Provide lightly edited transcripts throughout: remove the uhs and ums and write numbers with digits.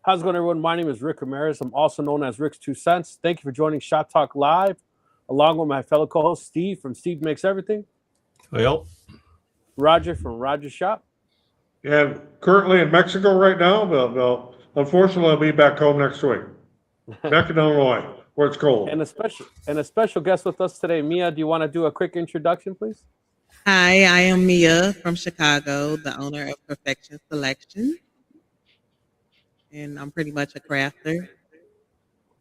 How's it going, everyone? My name is Rick Ramirez. I'm also known as Rick's Two Cents. Thank you for joining Shop Talk Live, along with my fellow co-host Steve from Steve Makes Everything, Well, Roger from Roger's Shop, And currently in Mexico right now, but unfortunately I'll be back home next week. Back in Illinois, where it's cold. and a special guest with us today. Mia, do you want to do a quick introduction, please? Hi, I am Mia from Chicago, the owner of Perfection Selection. And I'm pretty much a crafter.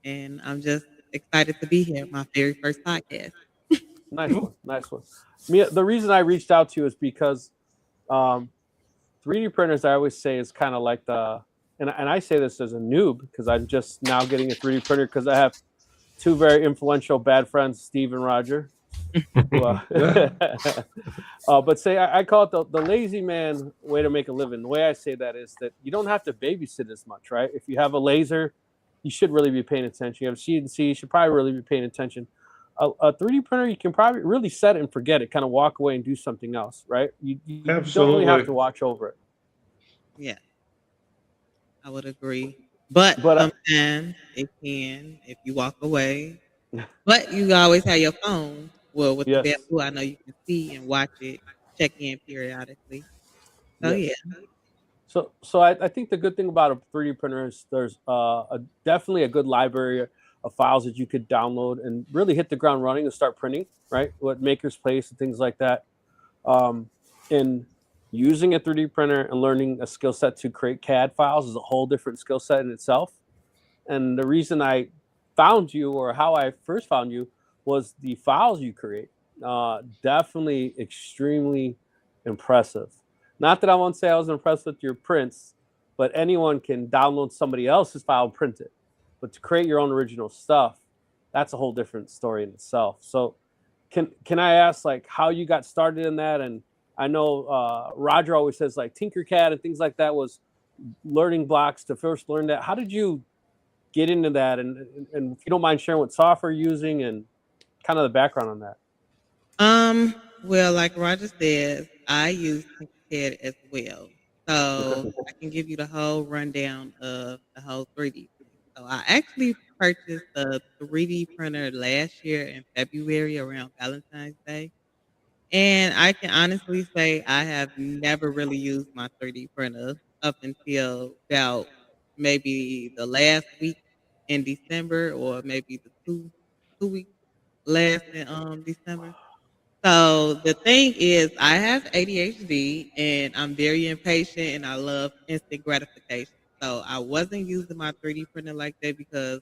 And I'm just excited to be here, my very first podcast. Nice one, nice one. Mia, the reason I reached out to you is because 3D printers, I always say, is kind of like and I say this as a noob because I'm just now getting a 3D printer because I have two very influential bad friends, Steve and Roger. But say I call it the lazy man way to make a living. The way I say that is that you don't have to babysit as much, right? If you have a laser, you should really be paying attention. You have CNC, you should probably really be paying attention. A 3D printer, you can probably really set it and forget it, kind of walk away and do something else, right? You don't really have to watch over it. Yeah, I would agree. But sometimes it can, if you walk away. But you always have your phone. Well, with the Bamboo, I know you can see and watch it, check in periodically. So, yeah. So I think the good thing about a 3D printer is there's definitely a good library of files that you could download and really hit the ground running and start printing, right? What Maker's Place and things like that. And using a 3D printer and learning a skill set to create CAD files is a whole different skill set in itself. And the reason I found you, or how I first found you, was the files you create. Definitely extremely impressive. Not that I won't say I was impressed with your prints, but anyone can download somebody else's file and print it. But to create your own original stuff, that's a whole different story in itself. So can I ask, like, how you got started in that? And I know Roger always says, like, Tinkercad and things like that was learning blocks to first learn that. How did you get into that? And if you don't mind sharing what software you're using and kind of the background on that. Well, like Roger says, I use Tinkercad as well. So I can give you the whole rundown of the whole 3D. So I actually purchased a 3D printer last year in February around Valentine's Day. And I can honestly say I have never really used my 3D printer up until about maybe the last week in December, or maybe the two weeks last in December. So the thing is, I have ADHD and I'm very impatient and I love instant gratification. So I wasn't using my 3D printer like that because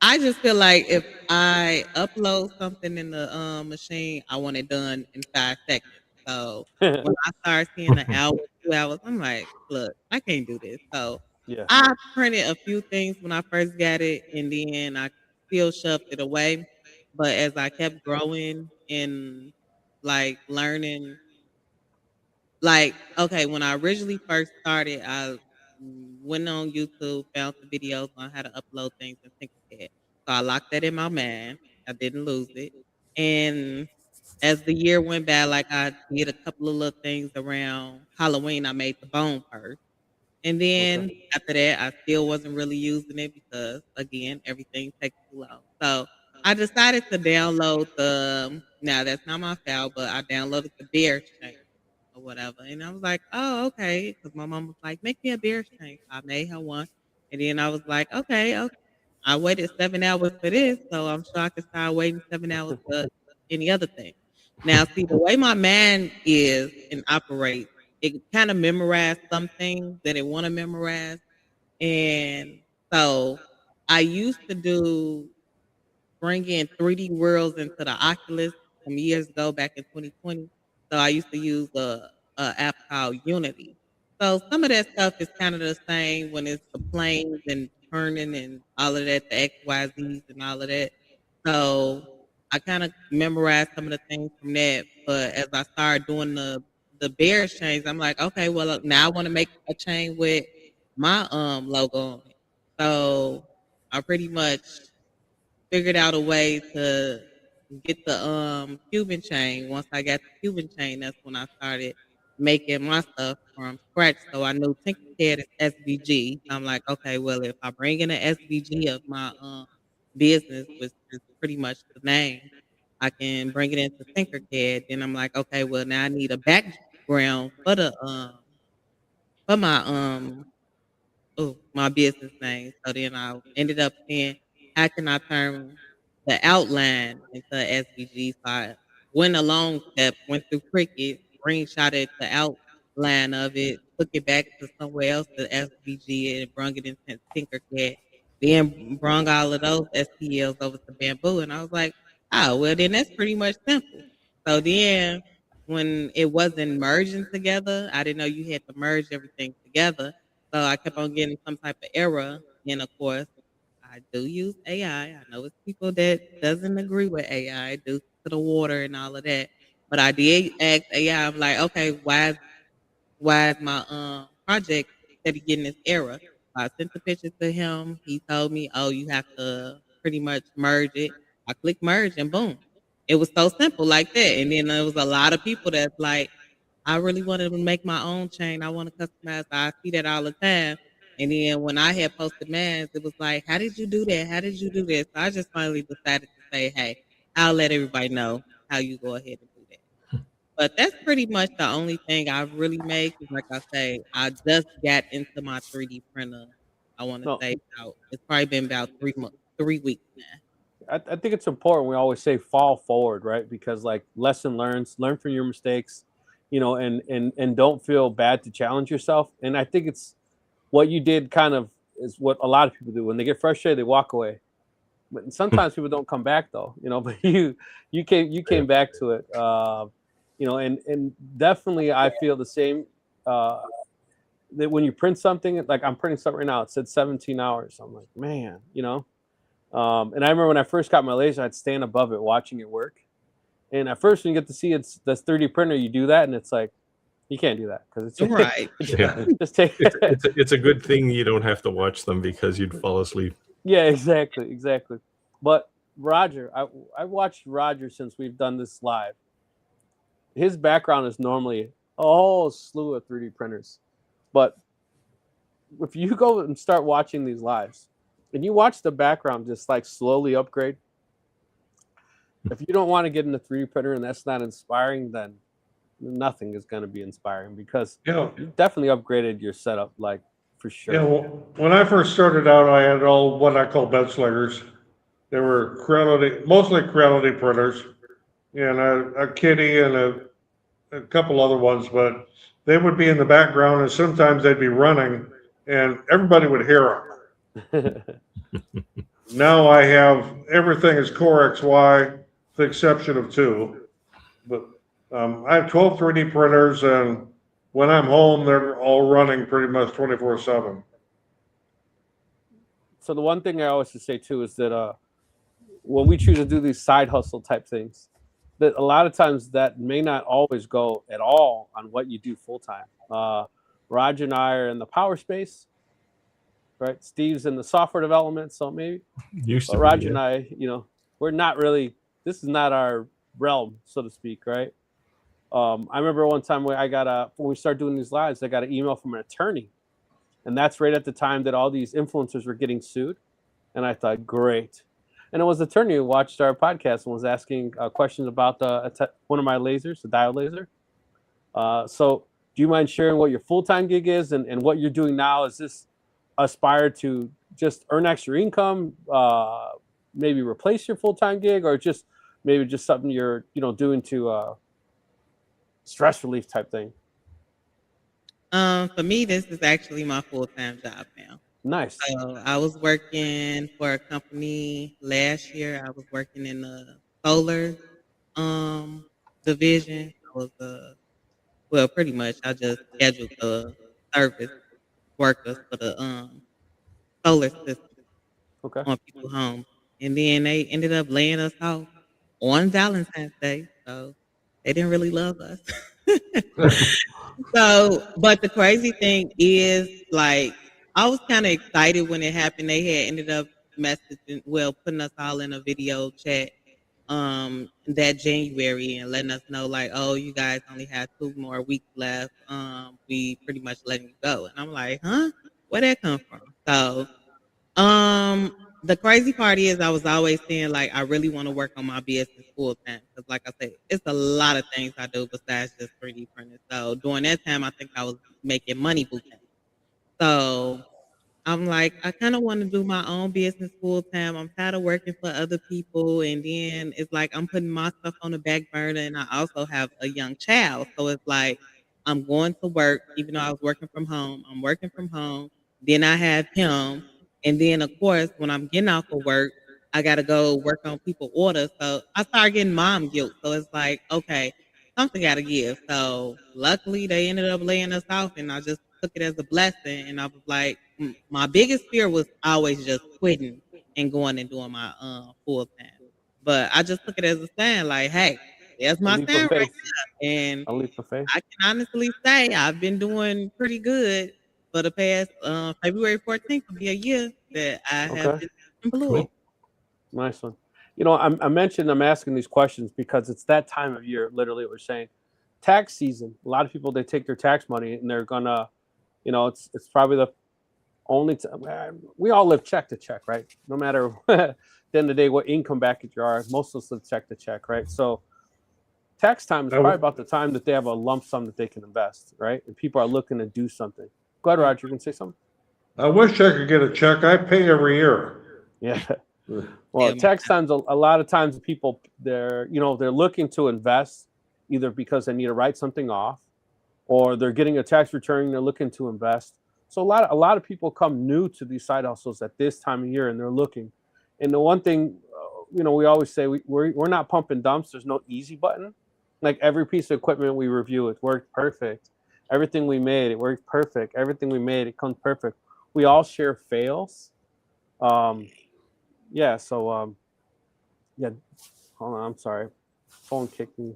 I just feel like if I upload something in the machine, I want it done in 5 seconds. So when I start seeing an hour, 2 hours, I'm like, look, I can't do this. So I printed a few things when I first got it, and then I still shoved it away. But as I kept growing and like learning, like, okay, when I originally first started, I went on YouTube, found the videos on how to upload things in Tinkercad. So I locked that in my mind. I didn't lose it. And as the year went by, like I did a couple of little things around Halloween. I made the bone purse. And then after that, I still wasn't really using it because, again, everything takes too long. So I decided to download now that's not my file, but I downloaded the bear chain or whatever. And I was like, oh, okay. Because my mom was like, make me a bear chain. So I made her one. And then I was like, okay. I waited 7 hours for this, so I'm sure I could start waiting 7 hours for any other thing. Now, see, the way my mind is and operates, it kind of memorized some things that it want to memorize. And so I used to bring in 3D worlds into the Oculus some years ago, back in 2020. So I used to use a app called Unity. So some of that stuff is kind of the same when it's the planes and turning and all of that, the XYZs and all of that. So I kind of memorized some of the things from that. But as I started doing the bear chains, I'm like, okay, well now I want to make a chain with my logo on it. So I pretty much figured out a way to get the Cuban chain. Once I got the Cuban chain, that's when I started making my stuff from scratch. So I knew Tinkercad is SVG. I'm like, okay, well, if I bring in an SVG of my business, which is pretty much the name, I can bring it into Tinkercad. Then I'm like, okay, well, now I need a background for the for my my business name. So then I ended up saying, how can I turn the outline into SVG? So I went a long step, went through Cricut, screenshotted the outline of it, took it back to somewhere else to SVG and brung it into Tinkercad. Then brung all of those STLs over to Bamboo. And I was like, oh, well, then that's pretty much simple. So then when it wasn't merging together, I didn't know you had to merge everything together. So I kept on getting some type of error. And of course, I do use AI. I know it's people that doesn't agree with AI due to the water and all of that. But I did ask AI, I'm like, okay, why is my project instead of getting this error? I sent the picture to him. He told me, oh, you have to pretty much merge it. I clicked merge and boom. It was so simple like that. And then there was a lot of people that's like, I really wanted to make my own chain. I want to customize. I see that all the time. And then when I had posted mine, it was like, how did you do that? How did you do this? So I just finally decided to say, hey, I'll let everybody know how you go ahead and do that. But that's pretty much the only thing I really make. Is like I say, I just got into my 3D printer. I want to No. say it's probably been about 3 weeks now. I think it's important. We always say fall forward, right? Because like learn from your mistakes, and don't feel bad to challenge yourself. And I think it's what you did kind of is what a lot of people do. When they get frustrated, they walk away. But sometimes people don't come back though, but you came back to it. And definitely I feel the same, that when you print something, like I'm printing something right now, it said 17 hours. I'm like, man, and I remember when I first got my laser, I'd stand above it watching it work. And at first, when you get to see it's this 3D printer, you do that, and it's like, you can't do that because it's right. Just take it's a good thing you don't have to watch them because you'd fall asleep. Yeah, exactly. But Roger, I watched Roger since we've done this live. His background is normally a whole slew of 3D printers, but if you go and start watching these lives, and you watch the background just like slowly upgrade, if you don't want to get in the 3D printer and that's not inspiring, then nothing is going to be inspiring because you definitely upgraded your setup, like for sure. Yeah, well, when I first started out, I had all what I call bed slingers. They were mostly Creality printers, and a Kitty and a couple other ones, but they would be in the background, and sometimes they'd be running, and everybody would hear them. Now I have everything is Core XY, with the exception of 2. But I have 12 3D printers, and when I'm home, they're all running pretty much 24/7. So the one thing I always say too is that when we choose to do these side hustle type things, that a lot of times that may not always go at all on what you do full time. Raj and I are in the power space, right? Steve's in the software development, so maybe. Raj and I, we're not really. This is not our realm, so to speak, right? I remember one time when when we started doing these lives, I got an email from an attorney, and that's right at the time that all these influencers were getting sued, and I thought, great. And it was the attorney who watched our podcast and was asking questions about one of my lasers, the diode laser. So do you mind sharing what your full-time gig is and what you're doing now? Is this aspire to just earn extra income, maybe replace your full-time gig, or just maybe just something you're doing to stress relief type thing? For me, this is actually my full-time job now. Nice. So I was working for a company last year. I was working in the solar division. I was pretty much I just scheduled the service workers for the solar system on people's homes. And then they ended up laying us off on Valentine's Day. So they didn't really love us. So, but the crazy thing is, like, I was kind of excited when it happened. They had ended up putting us all in a video chat. that January and letting us know like, oh, you guys only have 2 more weeks left. We pretty much letting you go. And I'm like, huh? Where that come from? So the crazy part is I was always saying like I really want to work on my business full time because like I said, it's a lot of things I do besides just 3D printing. So during that time I think I was making money bootcamp. So I'm like, I kind of want to do my own business full time. I'm tired of working for other people. And then it's like I'm putting my stuff on the back burner. And I also have a young child. So it's like I'm going to work, even though I was working from home. I'm working from home. Then I have him. And then, of course, when I'm getting off of work, I got to go work on people's orders. So I start getting mom guilt. So it's like, okay, something got to give. So luckily, they ended up laying us off. And I just took it as a blessing. And I was like, my biggest fear was always just quitting and going and doing my full time. But I just took it as a sign, like, hey, there's my leap of sign right faith. now. And A leap of faith. I can honestly say I've been doing pretty good for the past February 14th will be a year that I have Okay. been employed. Nice one. You know, I mentioned I'm asking these questions because it's that time of year, literally what we're saying. Tax season. A lot of people, they take their tax money and they're gonna, you know, it's probably the only we all live check to check, right? No matter at the end of the day what income bracket you are, most of us live check to check, right? So tax time is probably about the time that they have a lump sum that they can invest, right? And people are looking to do something. Go ahead, Roger. You can say something. I wish I could get a check. I pay every year. Yeah. Well, tax times, a lot of times people, they're looking to invest either because they need to write something off or they're getting a tax return and they're looking to invest. So a lot of people come new to these side hustles at this time of year and they're looking. And the one thing, we always say we're not pumping dumps. There's no easy button. Like every piece of equipment we review, it worked perfect. Everything we made, it worked perfect. Everything we made, it comes perfect. We all share fails. Yeah. So, yeah. Hold on. I'm sorry. Phone kicked me.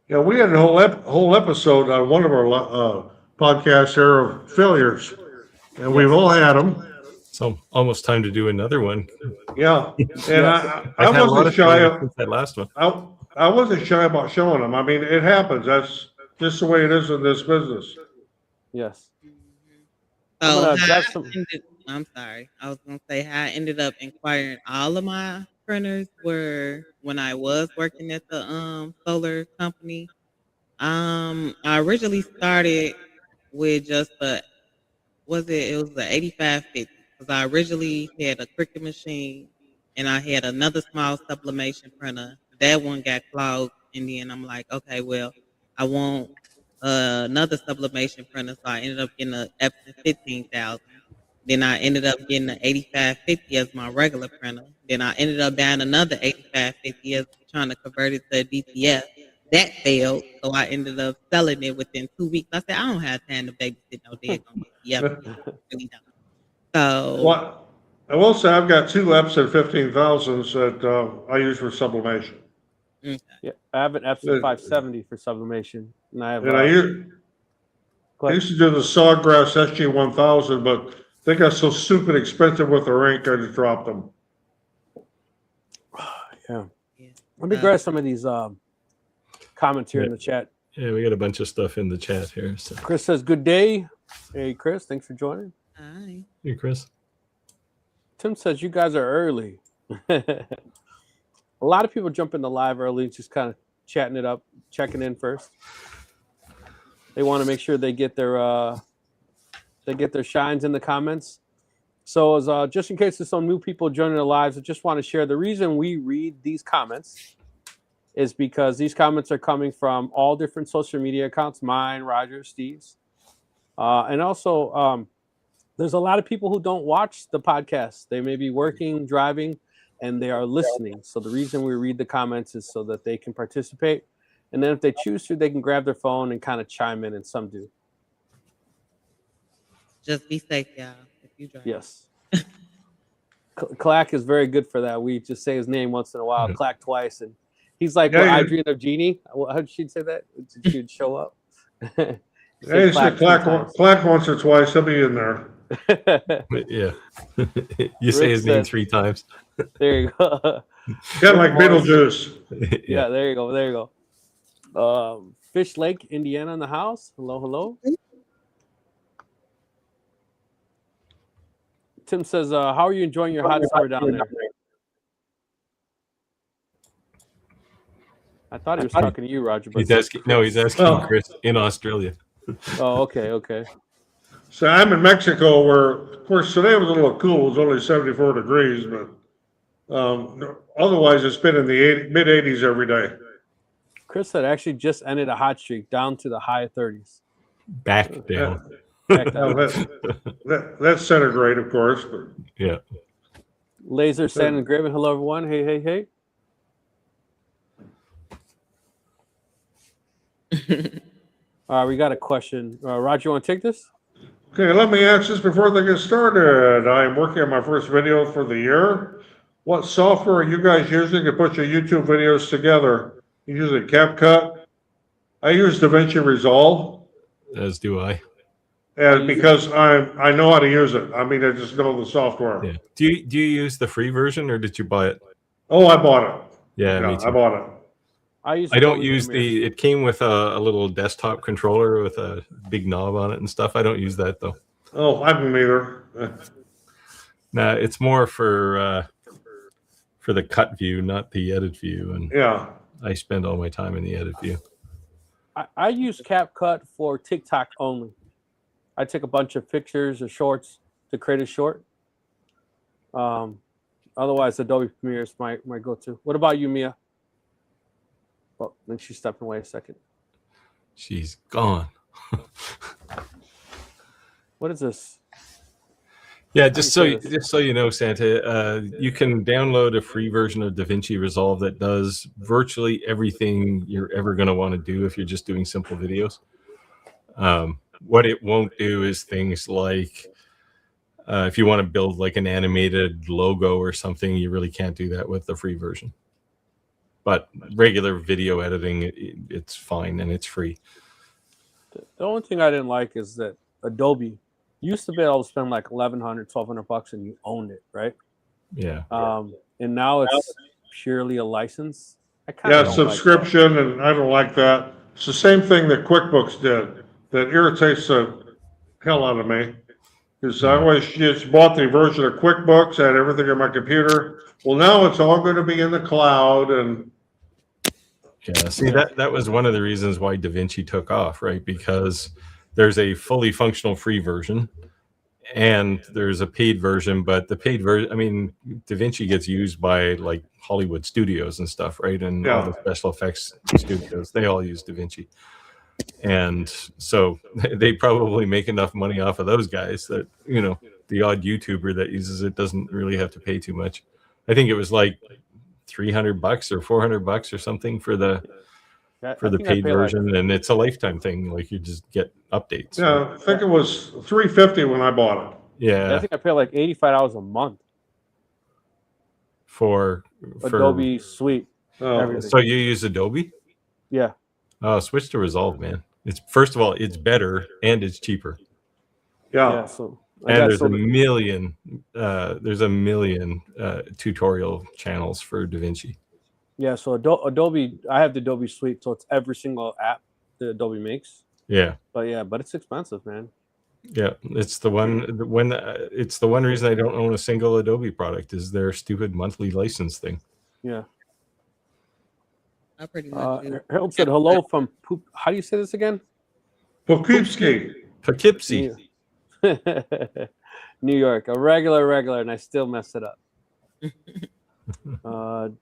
Yeah, we had a whole episode on one of our podcasts here of failures, and we've all had them. So almost time to do another one. Yeah, and I I've had a lot wasn't of shy failures of since that last one. I wasn't shy about showing them. I mean, it happens. That's just the way it is in this business. Yes. So I'm sorry. I was gonna say how I ended up acquiring all of my printers were when I was working at the solar company. I originally started with just it was the 8550 because I originally had a Cricut machine and I had another small sublimation printer. That one got clogged, and then I'm like, okay, well, I want another sublimation printer, so I ended up getting a Epson 15,000. Then I ended up getting an 8550 as my regular printer. Then I ended up buying another 8550 as trying to convert it to a DTF. That failed, so I ended up selling it within 2 weeks. I said, I don't have time to babysit no daggone DTF. Really don't. So, Well, I will say I've got two Epson 15,000s that I use for sublimation. okay. Yeah. I have an Epson 570 for sublimation, and I have. And I used to do the Sawgrass SG1000, but they got so stupid expensive with their ink, I just dropped them. Yeah. Let me grab some of these comments here in the chat. Yeah, we got a bunch of stuff in the chat here. So. Chris says, good day. Hey, Chris, thanks for joining. Hi. Hey, Chris. Tim says, you guys are early. A lot of people jump into live early, just kind of chatting it up, checking in first. They want to make sure they get their shines in the comments. So as just in case there's some new people joining the lives, I just want to share the reason we read these comments is because these comments are coming from all different social media accounts, mine, Roger, Steve's. And also there's a lot of people who don't watch the podcast. They may be working, driving, and they are listening. So the reason we read the comments is so that they can participate. And then if they choose to, they can grab their phone and kind of chime in, and some do. Just be safe, y'all, if you drive. Yes. Clack is very good for that. We just say his name once in a while, Clack twice. And he's like, well, I dreamed of Jeannie. How did she say that? She'd show up. Yeah, you said Clack once or twice, he'll be in there. Yeah. You say his name 3 times. There you go. Kind of like Beetlejuice. Yeah, there you go. There you go. Fish Lake, Indiana in the house. Hello, hello. Tim says, how are you enjoying your hot summer down there? I thought he was talking to you, Roger. But He's asking. No, he's asking Chris in Australia. Oh, okay, okay. So I'm in Mexico, where, of course, today was a little cool. It was only 74 degrees, but otherwise it's been in the mid 80s every day. Chris had actually just ended a hot streak down to the high 30s. Back down. That's centigrade, of course. But. Yeah. Laser Sand Engraving. Hello, everyone. Hey, hey, hey. All right, we got a question. Roger, you want to take this? Okay, let me ask this before they get started. I'm working on my first video for the year. What software are you guys using to put your YouTube videos together? You using CapCut? I use DaVinci Resolve. As do I. And because I know how to use it. I mean, I just know the software. Yeah. Do you use the free version or did you buy it? Oh, I bought it. Yeah, me too. I bought it. I don't use it came with a little desktop controller with a big knob on it and stuff. I don't use that though. Oh, I don't either. Nah, it's more for the cut view, not the edit view. And yeah, I spend all my time in the edit view. I use CapCut for TikTok only. I take a bunch of pictures or shorts to create a short. Otherwise, Adobe Premiere is my go-to. What about you, Mia? Well, then she's stepping away a second. She's gone. What is this? Yeah, just so you know, Santa, you can download a free version of DaVinci Resolve that does virtually everything you're ever going to want to do if you're just doing simple videos. What it won't do is things like if you want to build like an animated logo or something, you really can't do that with the free version. But regular video editing, it's fine and it's free. The only thing I didn't like is that Adobe used to be able to spend like $1,100, $1,200 and you owned it, right? Yeah. And now it's purely a license. Subscription, and I don't like that. It's the same thing that QuickBooks did. That irritates the hell out of me. Because I always just bought the version of QuickBooks, had everything on my computer. Well, now it's all going to be in the cloud, and yeah. See, that was one of the reasons why DaVinci took off, right? Because there's a fully functional free version, and there's a paid version. But the paid version, I mean, DaVinci gets used by like Hollywood studios and stuff, right? And all the special effects studios, they all use DaVinci. And so they probably make enough money off of those guys that, you know, the odd YouTuber that uses it doesn't really have to pay too much. I think it was like $300 or $400 or something for the paid version, like, and it's a lifetime thing. Like you just get updates. Yeah, right? I think it was $350 when I bought it. Yeah, I think I pay like $85 a month for Adobe Suite. Oh, so you use Adobe? Yeah. Oh, switch to Resolve, man. It's first of all, it's better and it's cheaper. Yeah. So and there's a million tutorial channels for DaVinci. Yeah, so Adobe, I have the Adobe Suite, so it's every single app that Adobe makes. Yeah. But it's expensive, man. Yeah, it's the one reason I don't own a single Adobe product is their stupid monthly license thing. Yeah. I pretty much do. Harold said hello from how do you say this again? Poughkeepsie. Poughkeepsie. New York, a regular, and I still mess it up.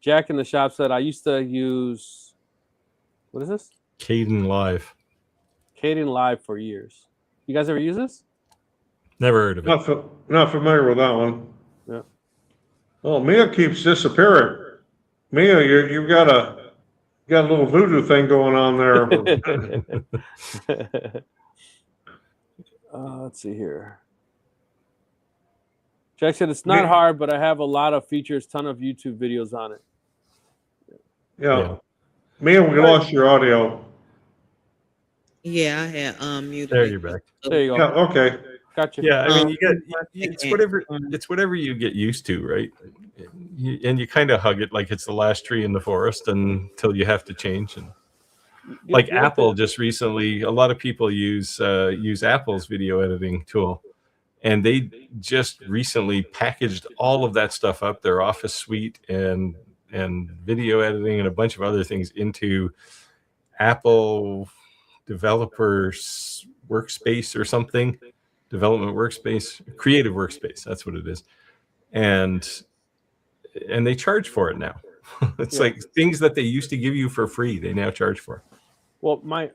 Jack in the shop said I used to use, what is this? Caden Live for years. You guys ever use this? Never heard of it. Not familiar with that one. Yeah. Oh, Mia keeps disappearing. Mia, you've got a little voodoo thing going on there. Let's see here. Jack said it's not hard, but I have a lot of features, ton of YouTube videos on it. Yeah. Mia, we lost your audio. Yeah, I had muted. There you're back. There you go. Yeah, okay. Gotcha. Yeah, I mean, Woodworking it's whatever you get used to, right? And you kind of hug it like it's the last tree in the forest until you have to change. And like Apple just recently, a lot of people use Apple's video editing tool, and they just recently packaged all of that stuff up, their Office suite and video editing and a bunch of other things into Apple Developers Workspace or something. Development workspace, creative workspace, that's what it is. And they charge for it now. It's like things that they used to give you for free, they now charge for. Well, my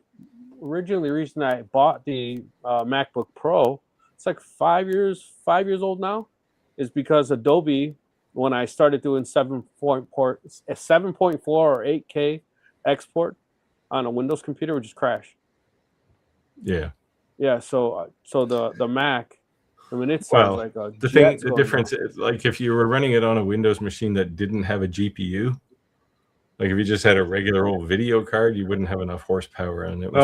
originally reason I bought the MacBook Pro, it's like 5 years old now, is because Adobe, when I started doing 7.4 or 8K export on a Windows computer, would just crash. Yeah. Yeah, so the Mac, I mean, it sounds like a the difference is, like, if you were running it on a Windows machine that didn't have a GPU, like if you just had a regular old video card, you wouldn't have enough horsepower, and it was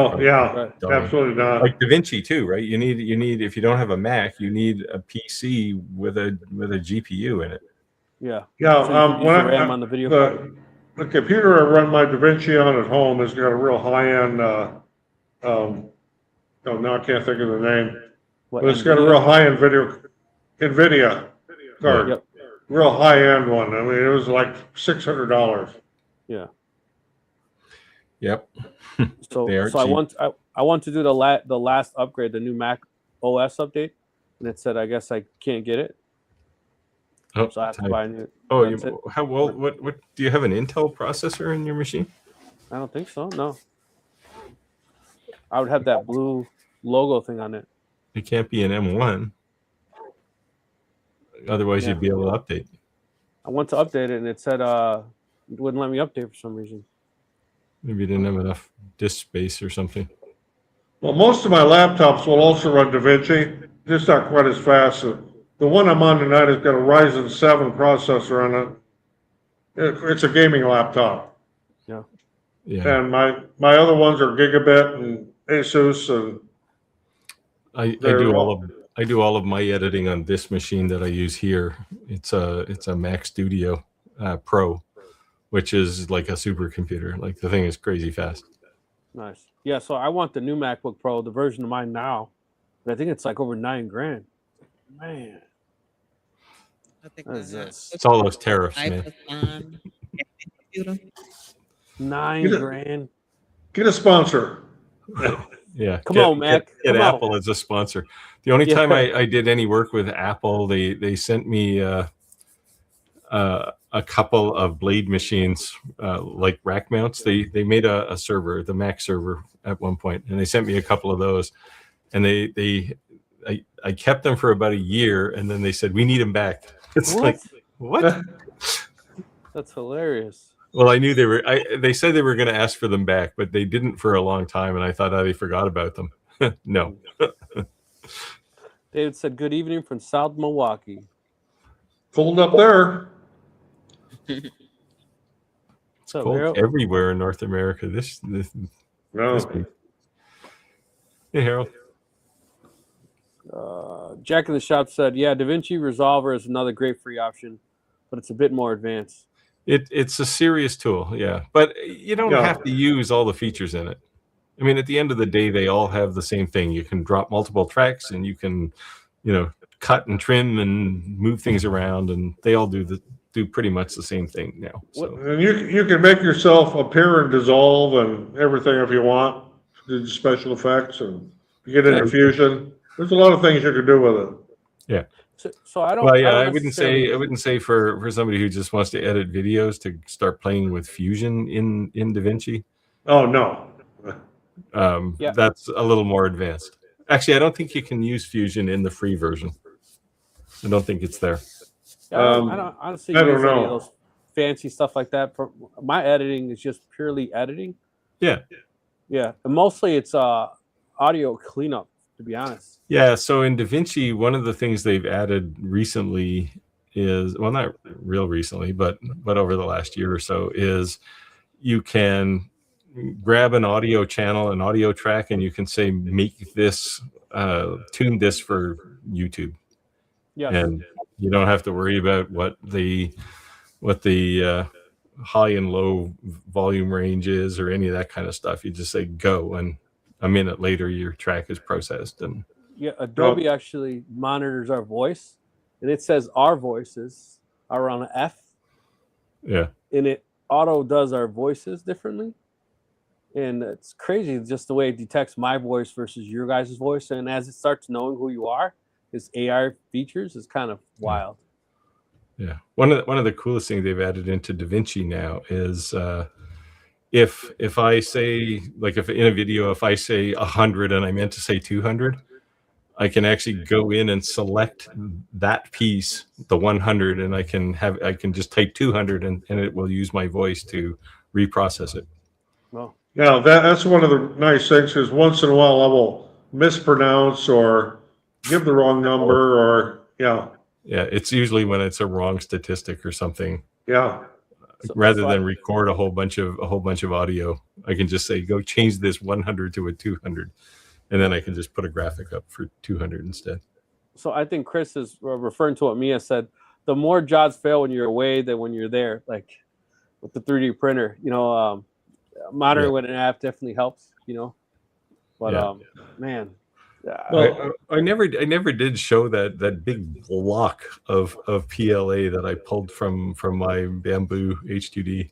absolutely not. Like DaVinci too, right? You need if you don't have a Mac, you need a PC with a GPU in it. Yeah. Yeah. So when RAM on the video card. The computer I run my DaVinci on at home has got a real high-end. Now I can't think of the name. But it's got a real high-end NVIDIA card. Yep. Real high-end one. I mean, it was like $600. Yeah. Yep. So I want to do the last upgrade, the new Mac OS update, and it said I guess I can't get it. Oh, so I have to buy a new. Oh, what do you have an Intel processor in your machine? I don't think so. No. I would have that blue logo thing on it. It can't be an M1. Otherwise, you'd be able to update. I went to update it, and it said it wouldn't let me update for some reason. Maybe you didn't have enough disk space or something. Well, most of my laptops will also run DaVinci, just not quite as fast. The one I'm on tonight has got a Ryzen 7 processor on it. It's a gaming laptop. Yeah. Yeah. And my other ones are Gigabit and Asus, and I do all of my editing on this machine that I use here. It's a Mac Studio Pro, which is like a supercomputer. Like, the thing is crazy fast. Nice. Yeah. So I want the new MacBook Pro, the version of mine now, but I think it's like over $9,000. Man. I think it's all those tariffs, man. $9,000. Get a sponsor. Yeah. Come on, Mac. Get Apple as a sponsor. The only time I did any work with Apple, they sent me a couple of blade machines, like rack mounts. They made a server, the Mac server, at one point, and they sent me a couple of those. And I kept them for about a year, and then they said, we need them back. It's like, what? That's hilarious. Well, I knew they said they were going to ask for them back, but they didn't for a long time, and I thought they forgot about them. No. David said, good evening from South Milwaukee. Cold up there. It's cold everywhere in North America. This week. Hey, Harold. Jack in the Shop said, yeah, DaVinci Resolver is another great free option, but it's a bit more advanced. It's a serious tool, yeah, but you don't have to use all the features in it. I mean, at the end of the day, they all have the same thing. You can drop multiple tracks, and you can, cut and trim and move things around, and they all do pretty much the same thing now. So. And you can make yourself appear and dissolve and everything if you want. Do special effects, and you get into Fusion. There's a lot of things you can do with it. Yeah. So I don't. Well, yeah, I wouldn't say for somebody who just wants to edit videos to start playing with Fusion in DaVinci. Oh no. That's a little more advanced. Actually, I don't think you can use Fusion in the free version. I don't think it's there. I don't see any of those fancy stuff like that. For my editing is just purely editing. Yeah. Yeah, and mostly it's audio cleanup, to be honest. Yeah, so in DaVinci, one of the things they've added recently is, well, not real recently, but over the last year or so, is you can grab an audio channel, an audio track, and you can say, make this, tune this for YouTube. Yes. And you don't have to worry about what the high and low volume range is or any of that kind of stuff. You just say go, and a minute later your track is processed. And yeah, Adobe actually monitors our voice, and it says our voices are on an F. Yeah. And it auto does our voices differently. And it's crazy just the way it detects my voice versus your guys' voice. And as it starts knowing who you are, its AI features is kind of wild. Yeah. One of the coolest things they've added into DaVinci now is if I say, like, if in a video, if I say 100 and I meant to say 200, I can actually go in and select that piece, the 100, and I can just type 200 and it will use my voice to reprocess it. Well, Yeah, that's one of the nice things, is once in a while I will mispronounce or give the wrong number, or yeah. Yeah, it's usually when it's a wrong statistic or something. Yeah. Rather than record a whole bunch of audio, I can just say, go change this 100 to a 200, and then I can just put a graphic up for 200 instead. So I think Chris is referring to what Mia said. The more jobs fail when you're away than when you're there. Like with the 3D printer, monitoring with an app definitely helps. But man. Well, I never did show that big block of PLA that I pulled from my Bamboo H2D.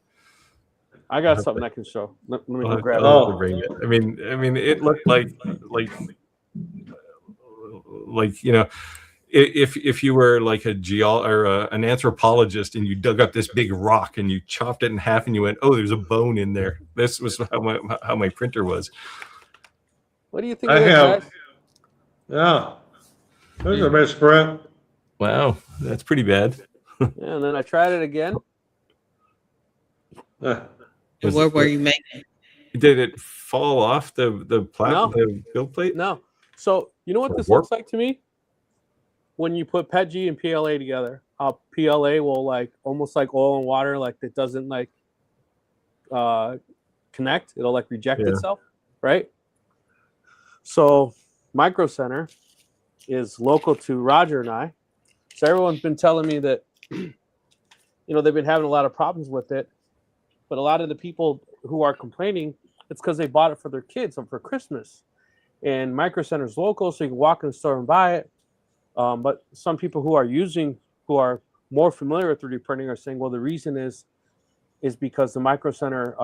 I got something I can show. Let me go grab it. Bring it. I mean, it looked like if you were like an anthropologist and you dug up this big rock and you chopped it in half and you went, oh, there's a bone in there. This was how my printer was. What do you think of this, guys? Yeah, there's a misprint. Wow, that's pretty bad. And then I tried it again. What were you making? Did it fall off the build plate? No. So you know what this looks like to me? When you put PETG and PLA together, PLA will almost like oil and water, like it doesn't connect. It'll reject itself, right? So Micro Center is local to Roger and I. So everyone's been telling me that, they've been having a lot of problems with it. But a lot of the people who are complaining, it's because they bought it for their kids or for Christmas. And Micro Center is local, so you can walk in the store and buy it. But some people who are more familiar with 3D printing are saying, well, the reason is because the Micro Center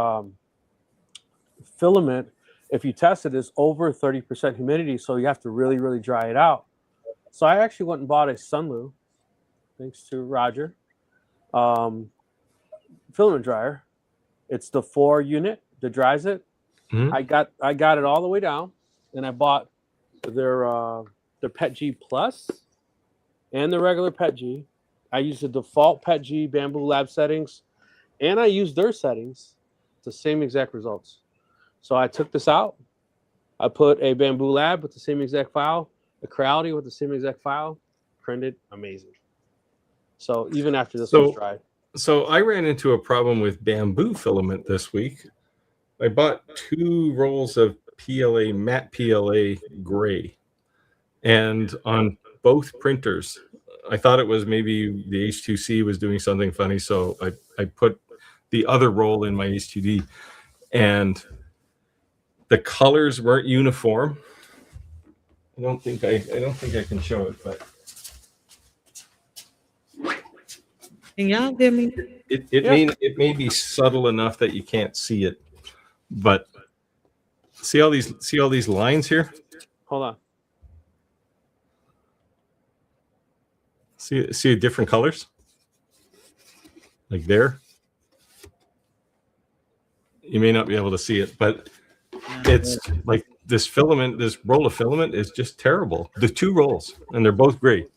filament, if you test it, is over 30% humidity, so you have to really, really dry it out. So I actually went and bought a Sunlu, thanks to Roger, filament dryer. It's the 4 unit that dries it. Mm-hmm. I got it all the way down, and I bought their PETG Plus and the regular PETG. I used the default PETG Bamboo Lab settings, and I used their settings. The same exact results. So I took this out. I put a Bamboo Lab with the same exact file, a Creality with the same exact file, printed, amazing. So even after this was dried. So I ran into a problem with Bamboo filament this week. I bought 2 rolls of PLA, matte PLA gray. And on both printers, I thought it was maybe the H2C was doing something funny. So I put the other roll in my H2D, and the colors weren't uniform. I don't think I can show it, but can y'all give me? It may be subtle enough that you can't see it, but see all these lines here. Hold on. See different colors, like there. You may not be able to see it, but it's like this filament, this roll of filament is just terrible. The 2 rolls, and they're both gray.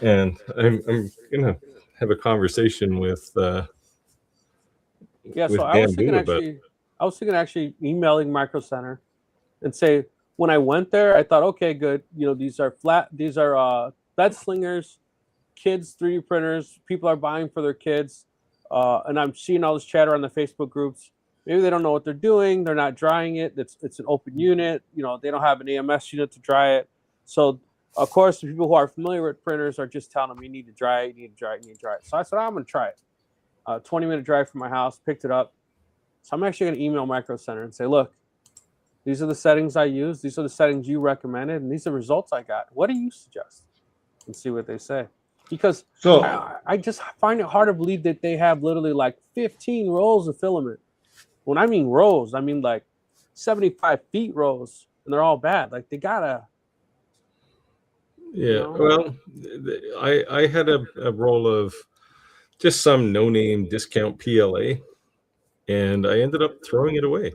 And I'm gonna have a conversation with so I was thinking actually emailing Micro Center and say, when I went there, I thought, okay, good. These are bed slingers, kids 3D printers. People are buying for their kids, and I'm seeing all this chatter on the Facebook groups. Maybe they don't know what they're doing. They're not drying it. It's an open unit. You know, they don't have an AMS unit to dry it. So, of course, the people who are familiar with printers are just telling them, you need to dry it, you need to dry it, you need to dry it. So I said, I'm going to try it. 20-minute drive from my house, picked it up. So I'm actually going to email Micro Center and say, look, these are the settings I use. These are the settings you recommended, and these are the results I got. What do you suggest? And see what they say. Because I just find it hard to believe that they have literally like 15 rolls of filament. When I mean rows, I mean like 75 feet rows, and they're all bad. Like they gotta. Yeah. Well, I had a roll of just some no-name discount PLA, and I ended up throwing it away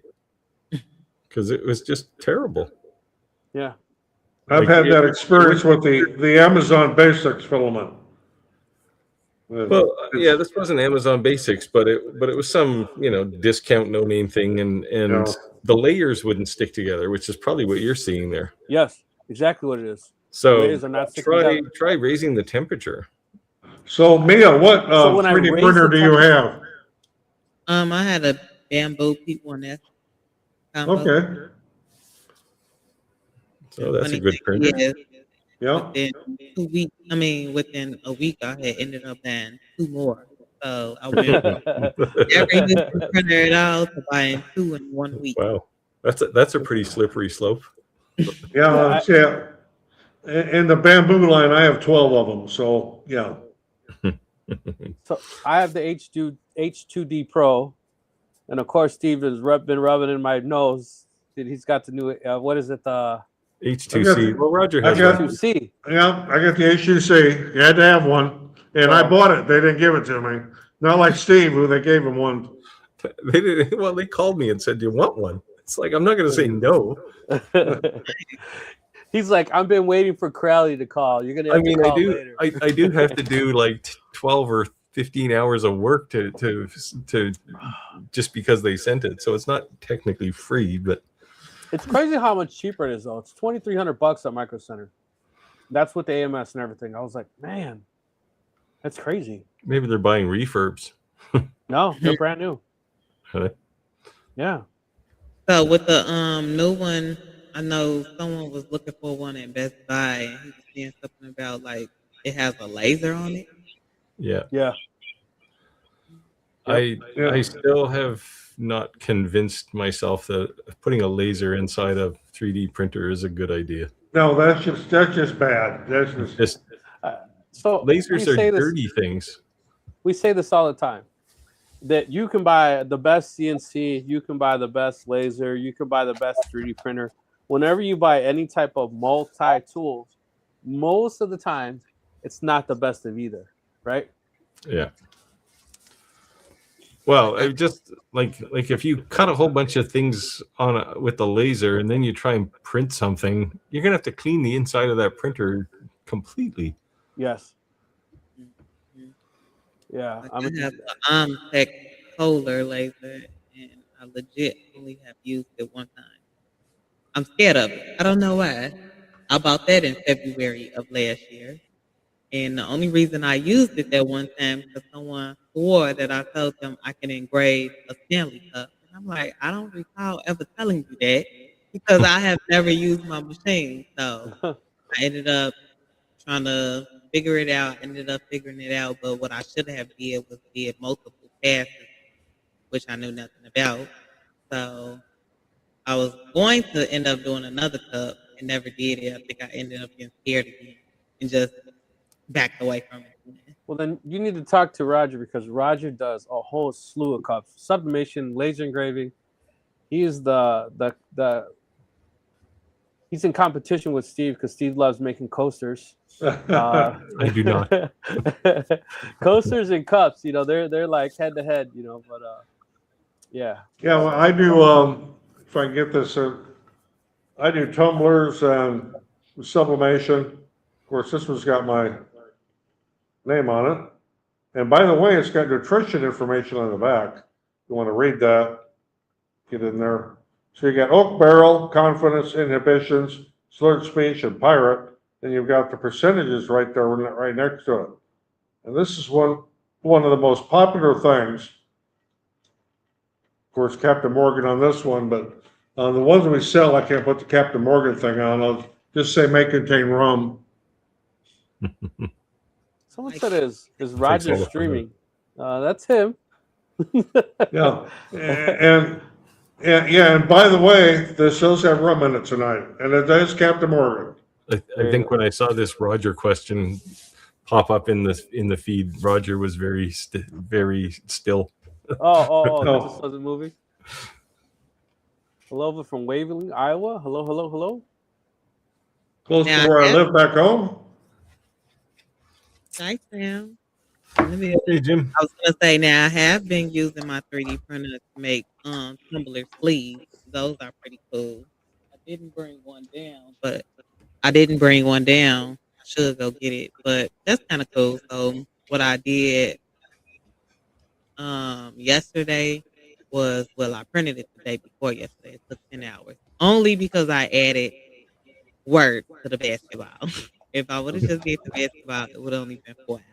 because it was just terrible. Yeah. I've had that experience with the Amazon Basics filament. Well, yeah, this wasn't Amazon Basics, but it was some, you know, discount no name thing, and the layers wouldn't stick together, which is probably what you're seeing there. Yes, exactly what it is. So try raising the temperature. So Mia, what 3D printer do you have? I had a Bamboo P1S. Okay. So that's a good printer. Yeah. Within a week, I had ended up buying 2 more. So I went every new printer at all to buying 2 in 1 week. Wow, that's a pretty slippery slope. Yeah, yeah. In the Bamboo line, I have 12 of them. So yeah. So I have the H2D Pro, and of course Steve has been rubbing in my nose. He's got the new what is it? H2C. Well, Roger has H2C. Yeah, I got the H2C. You had to have one, and I bought it. They didn't give it to me. Not like Steve, who they gave him one. They didn't. Well, they called me and said, "Do you want one?" It's like I'm not going to say no. He's like, I've been waiting for Crowley to call. You're gonna. I do have to do like 12 or 15 hours of work to just because they sent it. So it's not technically free, but it's crazy how much cheaper it is though. It's $2,300 at Micro Center. That's with the AMS and everything. I was like, man, that's crazy. Maybe they're buying refurbs. No, they're brand new. Are they? Yeah. So with the new one, I know someone was looking for one at Best Buy, and he was saying something about like it has a laser on it. Yeah. Yeah. I still have not convinced myself that putting a laser inside a 3D printer is a good idea. No, that's just bad. That's just so lasers are dirty things. We say this all the time, that you can buy the best CNC, you can buy the best laser, you can buy the best 3D printer. Whenever you buy any type of multi-tools, most of the time, it's not the best of either, right? Yeah. Well, it just like if you cut a whole bunch of things with the laser and then you try and print something, you're gonna have to clean the inside of that completely. Yes. Yeah. I have an Tech Polar laser, and I legit only have used it one time. I'm scared of it. I don't know why. I bought that in February of last year. And the only reason I used it that one time because someone swore that I told them I can engrave a Stanley cup. And I'm like, I don't recall ever telling you that because I have never used my machine. So I ended up trying to figure it out, ended up figuring it out. But what I should have did was did multiple passes, which I knew nothing about. So I was going to end up doing another cup and never did it. I think I ended up getting scared again and just backed away from it. Well, then you need to talk to Roger because Roger does a whole slew of cups, sublimation, laser engraving. He is he's in competition with Steve because Steve loves making coasters. I do not. Coasters and cups, you know, they're like head to head, you know, but yeah. Yeah, well, I do. If I can get this, I do tumblers and sublimation. Of course, this one's got my name on it. And by the way, it's got nutrition information on the back. If you want to read that, get in there. So you got oak barrel, confidence, inhibitions, slurred speech, and pirate. And you've got the percentages right there, right next to it. And this is one of the most popular things course, Captain Morgan on this one, but the ones we sell, I can't put the Captain Morgan thing on. I'll just say may contain rum. Someone said is Roger streaming? That's him. Yeah, and by the way, this does have rum in it tonight, and it is Captain Morgan. I think when I saw this Roger question pop up in the feed, Roger was very still. Oh, that just wasn't moving. Hello from Waverly, Iowa. Hello. Close to where I live back home. Hi, Sam. Hey, Jim. I was gonna say now I have been using my 3D printer to make tumbler sleeves. Those are pretty cool. I didn't bring one down. I should go get it, but that's kind of cool. So what I did yesterday was, well, I printed it the day before yesterday. It took 10 hours only because I added work to the basketball. If I would have just did the basketball, it would have only been 4 hours.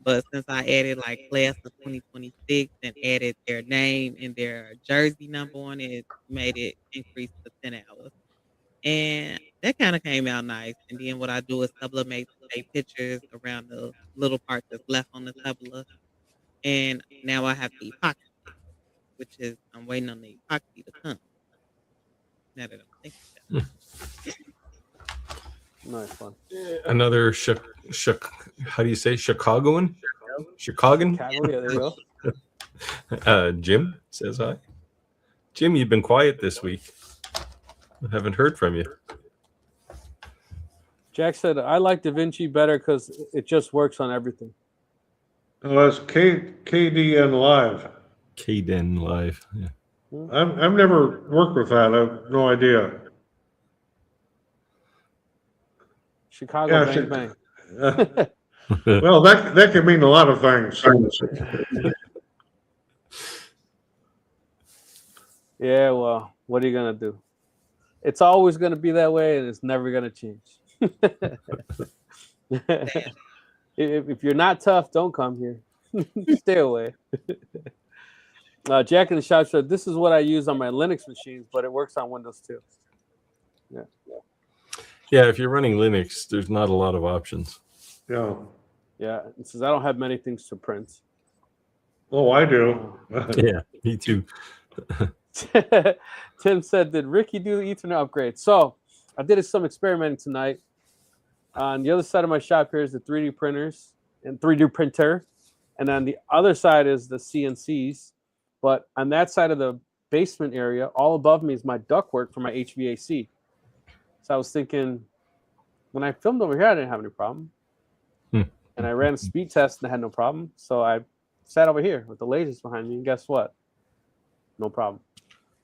But since I added like class of 2026 and added their name and their jersey number on it, it made it increase to 10 hours. And that kind of came out nice. And then what I do is sublimate pictures around the little part that's left on the tabula. And now I have the epoxy, which is, I'm waiting on the epoxy to come. Now that I'm thinking about it. Nice one. Another how do you say Chicagoan? Chicagoan? Yeah, there you go. Jim says hi. Jim, you've been quiet this week. I haven't heard from you. Jack said, I like DaVinci better because it just works on everything. Oh, that's KDN Live. KDN Live. Yeah. I've never worked with that. I have no idea. Chicago bang bang. Well, that can mean a lot of things. Yeah, well, what are you gonna do? It's always gonna be that way, and it's never gonna change. If you're not tough, don't come here. Stay away. Jack in the shop said, "This is what I use on my Linux machines, but it works on Windows too." Yeah. Yeah, if you're running Linux, there's not a lot of options. Yeah. Yeah. It says I don't have many things to print. Oh, I do. Yeah, me too. Tim said, "Did Ricky do the Ethernet upgrade?" So I did some experimenting tonight. On the other side of my shop here is the 3D printers and 3D printer, and on the other side is the CNCs. But on that side of the basement area, all above me is my ductwork for my HVAC. So I was thinking, when I filmed over here, I didn't have any problem. And I ran a speed test and I had no problem. So I sat over here with the lasers behind me, and guess what? No problem.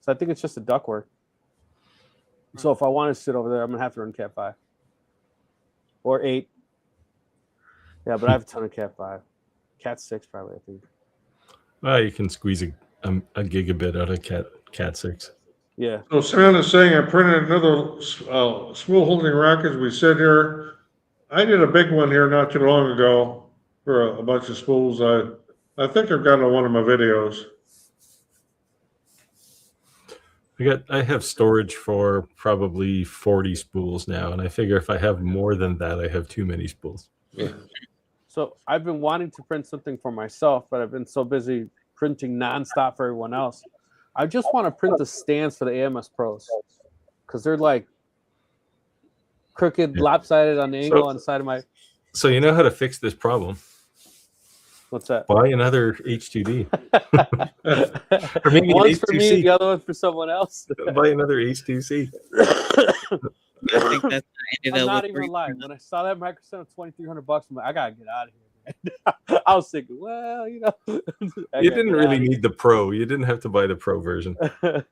So I think it's just a ductwork. So if I want to sit over there, I'm going to have to run Cat 5. Or 8. Yeah, but I have a ton of Cat 5. Cat 6 probably, I think. Well, you can squeeze a gigabit out of Cat 6. Yeah. So Sam is saying I printed another spool holding rack as we sit here. I did a big one here not too long ago for a bunch of spools. I think I've got on one of my videos. I have storage for probably 40 spools now, and I figure if I have more than that, I have too many spools. Yeah. So I've been wanting to print something for myself, but I've been so busy printing nonstop for everyone else. I just want to print the stands for the AMS Pros because they're like crooked, lopsided on the angle on the side of my. So you know how to fix this problem? What's that? Buy another H2D. Or maybe one's an for me, the other one's for someone else. Buy another H2C. I think that's I'm not even lying. When I saw that Micro Center $2,300, I'm like, I gotta get out of here. Man. I was thinking, well, you know, you didn't really need the Pro. You didn't have to buy the Pro version. Well,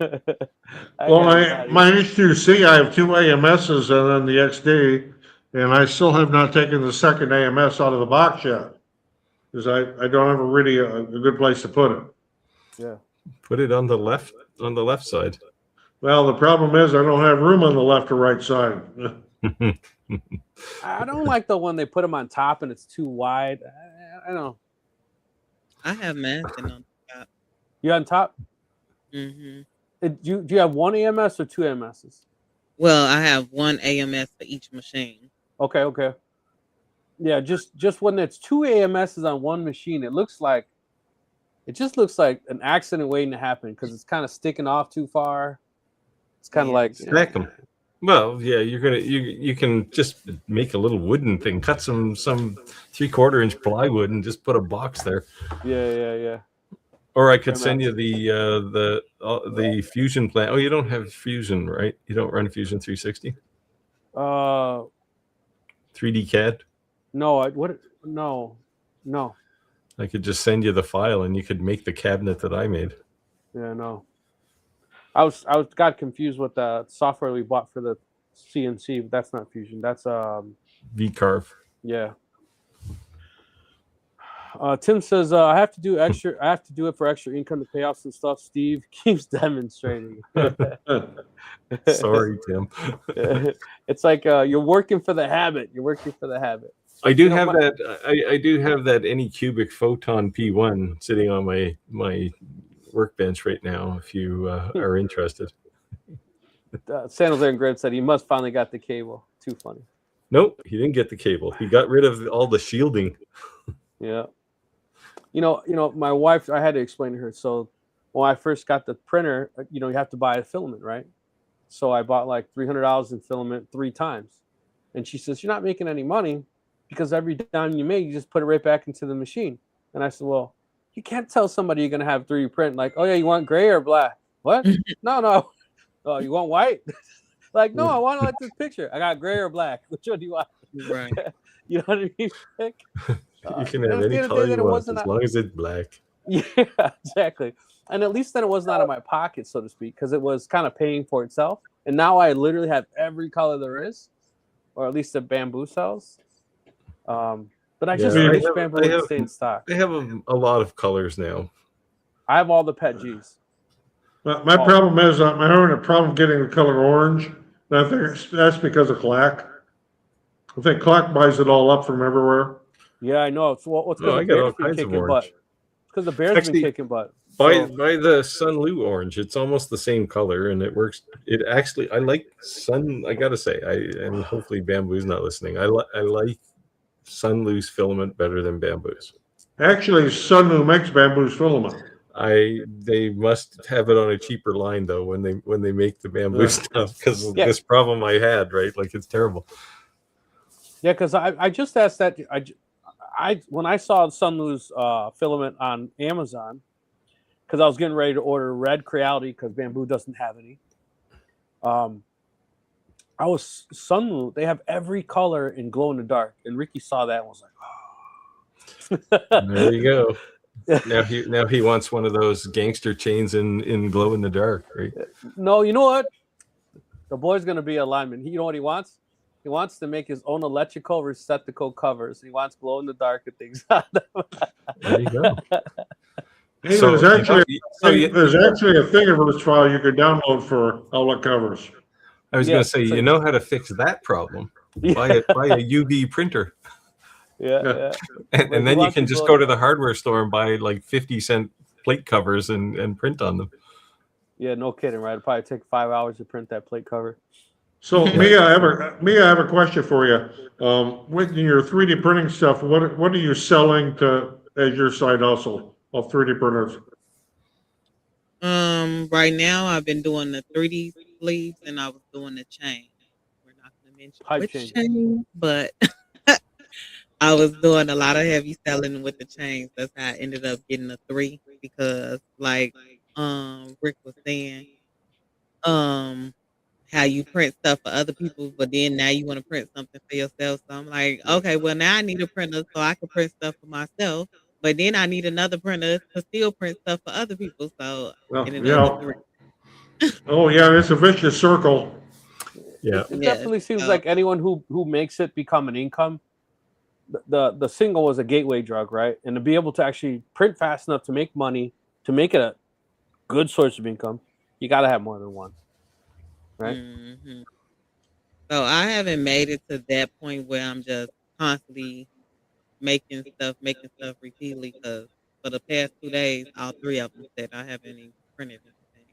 my H2C, I have 2 AMSs and then the XD, and I still have not taken the second AMS out of the box yet because I don't have a good place to put it. Yeah, put it on the left side. Well, the problem is I don't have room on the left or right side. I don't like the one they put them on top and it's too wide. I don't know. I have mine sitting on top. You on top? Hmm. Do you have one AMS or two AMSs? Well, I have one AMS for each machine. Okay. Yeah, just when it's two AMSs on one machine, it just looks like an accident waiting to happen because it's kind of sticking off too far. It's kind of Yeah. like Stack them. Well, yeah, you can just make a little wooden thing, cut some 3/4 inch plywood, and just put a box there. Yeah. Or I could Fair send you the Fusion plan. Oh, you don't have Fusion, right? You don't run Fusion 360, Uh, 3D CAD. no, no. I could just send you the file, and you could make the cabinet that I made. Yeah, no. I got confused with the software we bought for the CNC, but that's not Fusion. That's V-carve. yeah. Tim says I have to do it for extra income to pay off some stuff. Steve keeps demonstrating. Sorry, Tim. It's like you're working for the habit. You're working for the habit. So I do have that. I do have that Anycubic Photon P1 sitting on my workbench right now. If you are interested. San Jose and Grid said he must finally got the cable. Too funny. Nope, he didn't get the cable. He got rid of all the shielding. Yeah. You know, my wife, I had to explain to her. So when I first got the printer, you have to buy a filament, right? So I bought like $300 in filament 3 times. And she says, you're not making any money because every dime you make, you just put it right back into the machine. And I said, well, you can't tell somebody you're going to have 3D print. Like, oh yeah, you want gray or black? What? No. Oh, you want white? Like, no, I want like this picture. I got gray or black. Which one do you want? Right. You know what I mean? You can have any color you want as long as it's black. Yeah, exactly. And at least then it wasn't out of my pocket, so to speak, because it was kind of paying for itself. And now I literally have every color there is, or at least the bamboo sells. But I just wish bamboo would stay in stock. They have a lot of colors now. I have all the PET Gs. My problem is I'm having a problem getting the color orange. And I think that's because of Clack. I think Clack buys it all up from everywhere. Yeah, I know. It's because I got all kinds of orange. It's because the Bears been kicking butt. Buy the Sunlu orange. It's almost the same color, and it works. It actually, I like Sun. I gotta say, and hopefully Bamboo's not listening. I like Sunlu's filament better than Bamboo's. Actually, Sunlu makes Bamboo's filament. They must have it on a cheaper line though when they make the bamboo stuff because of this problem I had, right? Like it's terrible. Yeah, because I just asked that when I saw Sunlu's filament on Amazon, because I was getting ready to order red Creality because Bamboo doesn't have any. Sunlu, they have every color in glow in the dark, and Ricky saw that and was like, oh. There you go. Now he wants one of those gangster chains in glow in the dark, right? No, you know what? The boy's gonna be a lineman. You know what he wants? He wants to make his own electrical receptacle covers. He wants glow in the dark and things. There you go. Hey, there's actually a thing in this file you could download for outlet covers. I was going to say, you know how to fix that problem. Buy a UV printer. Yeah. And then you can just go to the hardware store and buy like 50-cent plate covers and print on them. Yeah, no kidding, right? It'll probably take 5 hours to print that plate cover. So Mia, I have a question for you. With your 3D printing stuff, what are you selling as your side hustle of 3D printers? Right now I've been doing the 3D sleeves and I was doing the chain. We're not going to mention which chain, but I was doing a lot of heavy selling with the chains. That's how I ended up getting a 3 because, like Rick was saying, how you print stuff for other people, but then now you want to print something for yourself. So I'm like, okay, well now I need a printer so I can print stuff for myself, but then I need another printer to still print stuff for other people. So oh yeah, it's a vicious circle. Yeah, it definitely seems like anyone who makes it become an income. The single was a gateway drug, right? And to be able to actually print fast enough to make money, to make it a good source of income, you got to have more than one, right? Mm-hmm. So I haven't made it to that point where I'm just constantly making stuff repeatedly because for the past 2 days, all 3 of them said I haven't even printed anything.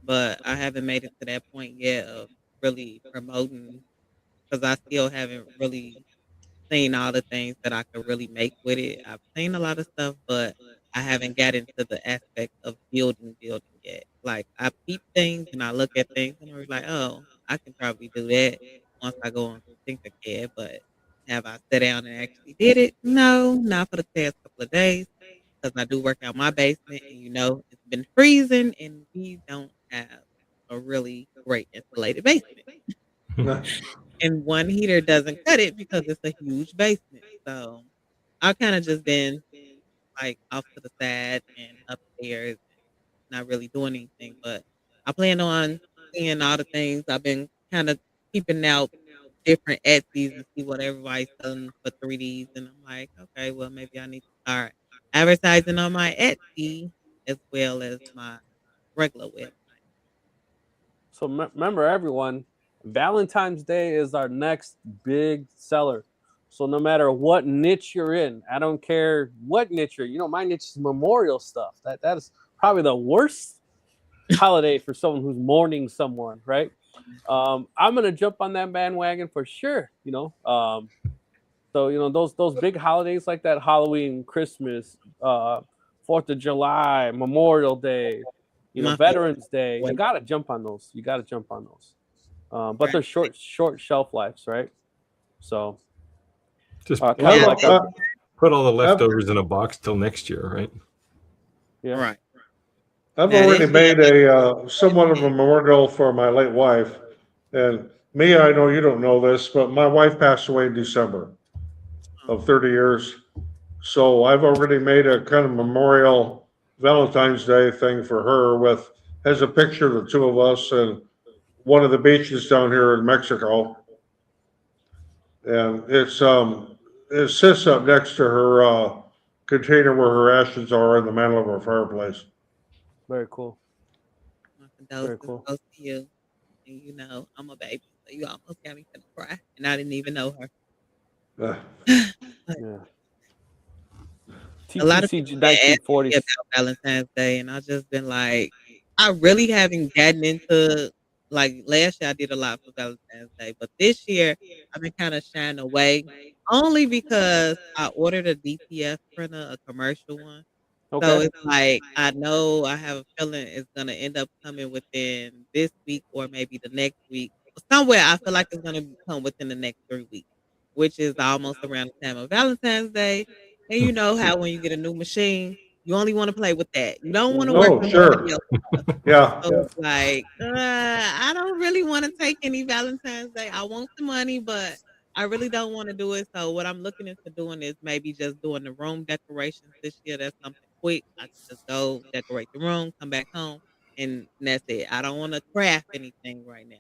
but I haven't made it to that point yet of really promoting because I still haven't really seen all the things that I could really make with it. I've seen a lot of stuff, but I haven't got into the aspect of building yet. Like I peep things and I look at things and I'm like, oh, I can probably do that once I go on Tinkercad. But have I sat down and actually did it? No, not for the past couple of days because I do work out my basement and it's been freezing and we don't have a really great insulated basement. And one heater doesn't cut it because it's a huge basement. So I've kind of just been like off to the side and upstairs, not really doing anything. But I plan on seeing all the things. I've been kind of keeping out different Etsy's and see what everybody's selling for 3Ds. And I'm like, okay, well, maybe I need to start advertising on my Etsy as well as my regular website. So remember, everyone, Valentine's Day is our next big seller. So no matter what niche you're in, I don't care what niche you're. My niche is memorial stuff. That is probably the worst holiday for someone who's mourning someone, right? I'm gonna jump on that bandwagon for sure. So those big holidays like that, Halloween, Christmas, 4th of July, Memorial Day, Veterans Day. You gotta jump on those. But they're short shelf lives, right? So just put all the leftovers in a box till next year, right? Yeah. Right. I've already made a somewhat of a memorial for my late wife. And me, I know you don't know this, but my wife passed away in December of 30 years. So I've already made a kind of memorial Valentine's Day thing for her has a picture of the two of us and one of the beaches down here in Mexico. And it sits up next to her container where her ashes are in the mantle of her fireplace. Very cool. My condolences goes to you. And I'm a baby, so you almost got me to cry, and I didn't even know her. Yeah. A lot of people ask me 1940s. about Valentine's Day, and I've just been like, I really haven't gotten into like last year. I did a lot for Valentine's Day, but this year I've been kind of shying away, only because I ordered a DTF printer, a commercial one. So Okay. it's like I know I have a feeling it's gonna end up coming within this week or maybe the next week. Somewhere I feel like it's gonna come within the next 3 weeks, which is almost around the time of Valentine's Day. And you know how when you get a new machine, you only want to play with that. You don't want to work with somebody else. Yeah. So it's like I don't really want to take any Valentine's Day. I want the money, but I really don't want to do it. So what I'm looking into doing is maybe just doing the room decorations this year. That's something quick. I can just go decorate the room, come back home, and that's it. I don't want to craft anything right now.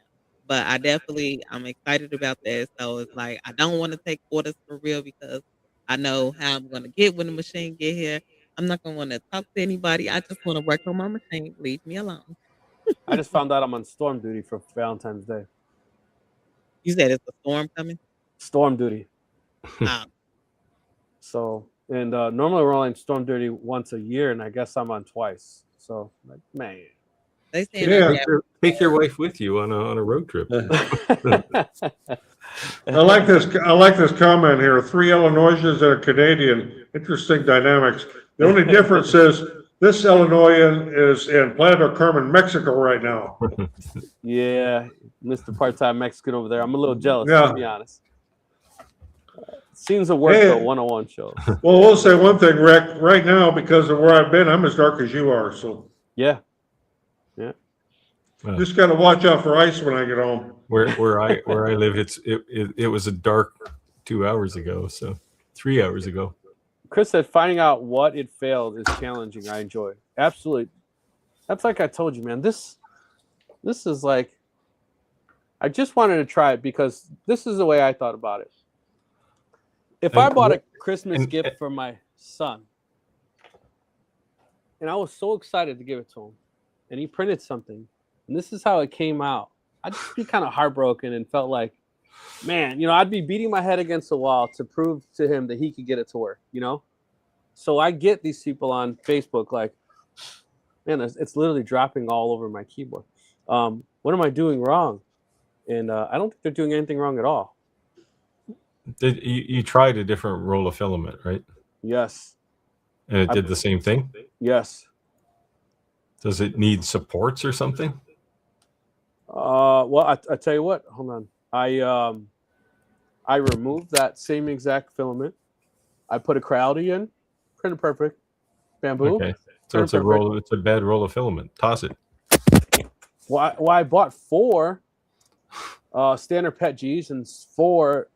But I'm excited about that. So it's like I don't want to take orders for real because I know how I'm gonna get when the machine get here. I'm not gonna want to talk to anybody. I just want to work on my machine. Leave me alone. I just found out I'm on storm duty for Valentine's Day. You said it's a storm coming? Storm duty. Oh, So, and normally we're only on storm duty once a year, and I guess I'm on twice. So, like, man. they saying Yeah. Take your wife with you on a road trip. I like this comment here. 3 Illinoisans and a Canadian. Interesting dynamics. The only difference is this Illinoisan is in Playa del Carmen, Mexico right now. Yeah, Mr. Part-Time Mexican over there. I'm a little jealous, Yeah. to be honest. Scenes of work, Hey. though, 101 shows. Well, we'll say one thing, Rick. Right now, because of where I've been, I'm as dark as you are. So Yeah. just got to watch out for ice when I get home. Where I live, it was a dark 2 hours ago, so 3 hours ago. Chris said finding out what it failed is challenging. I enjoy it. Absolutely. That's like I told you, man. This is like, I just wanted to try it because this is the way I thought about it. If I bought a Christmas gift for my son, and I was so excited to give it to him, and he printed something, and this is how it came out, I'd just be kind of heartbroken and felt like, man, I'd be beating my head against the wall to prove to him that he could get it to work, So I get these people on Facebook like, man, it's literally dropping all over my keyboard. What am I doing wrong? And I don't think they're doing anything wrong at all. You tried a different roll of filament, right? Yes. And it did the same thing? Yes. Does it need supports or something? Well, I tell you what. Hold on. I removed that same exact filament. I put a Crowdy in. Printed perfect. Bamboo. Okay. So it's a roll. It's a bad roll of filament. Toss it. Well, I bought 4 standard PET Gs and 4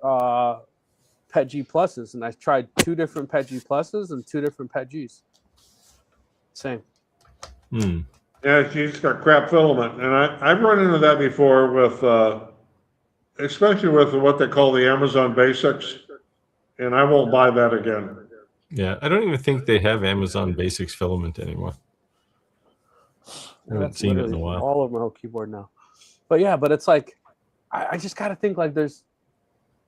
PET G pluses, and I tried 2 different PET G pluses and 2 different PET Gs. Same. Yeah, she's got crap filament, and I've run into that before with, especially with what they call the Amazon Basics, and I won't buy that again. Yeah, I don't even think they have Amazon Basics filament anymore. I haven't seen it in a while. All over my whole keyboard now. But yeah, but it's like, I just got to think like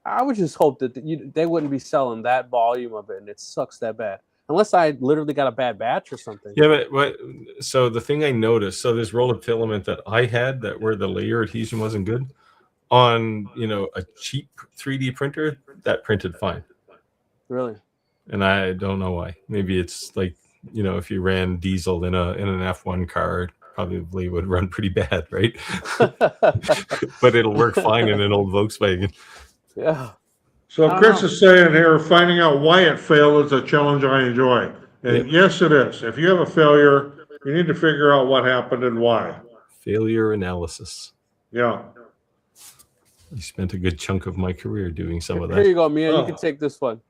I would just hope that they wouldn't be selling that volume of it, and it sucks that bad. Unless I literally got a bad batch or something. Yeah, but so the thing I noticed, so this roll of filament that I had that where the layer adhesion wasn't good, on a cheap 3D printer, that printed fine. Really? And I don't know why. Maybe it's like, if you ran diesel in an F1 car, it probably would run pretty bad, right? But it'll work fine in an old Volkswagen. Yeah. So Chris is saying here, finding out why it failed is a challenge I enjoy. And yes, it is. If you have a failure, you need to figure out what happened and why. Failure analysis. Yeah. I spent a good chunk of my career doing some of that. Here you go, Mia. You can take this one.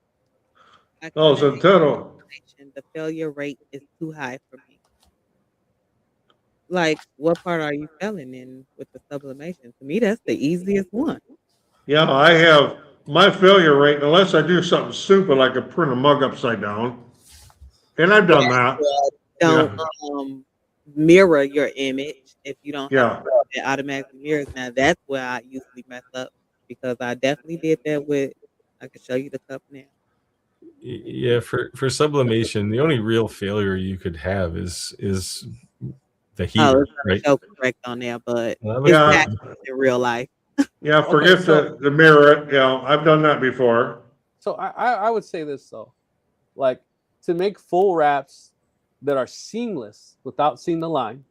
Oh, Zenteno. The failure rate is too high for me. Like, what part are you failing in with the sublimation? To me, that's the easiest one. Yeah, I have my failure rate, unless I do something stupid like I print a mug upside down. And I've done that. Don't mirror your image if you don't have it automatically mirrors. Now, that's where I usually mess up, because I definitely did that with, I can show you the cup now. Yeah, for sublimation, the only real failure you could have is the heater, right? So correct on there, but yeah, in real life. Yeah, forget the mirror it. Yeah, I've done that before. So I would say this though, like to make full wraps that are seamless without seeing the line,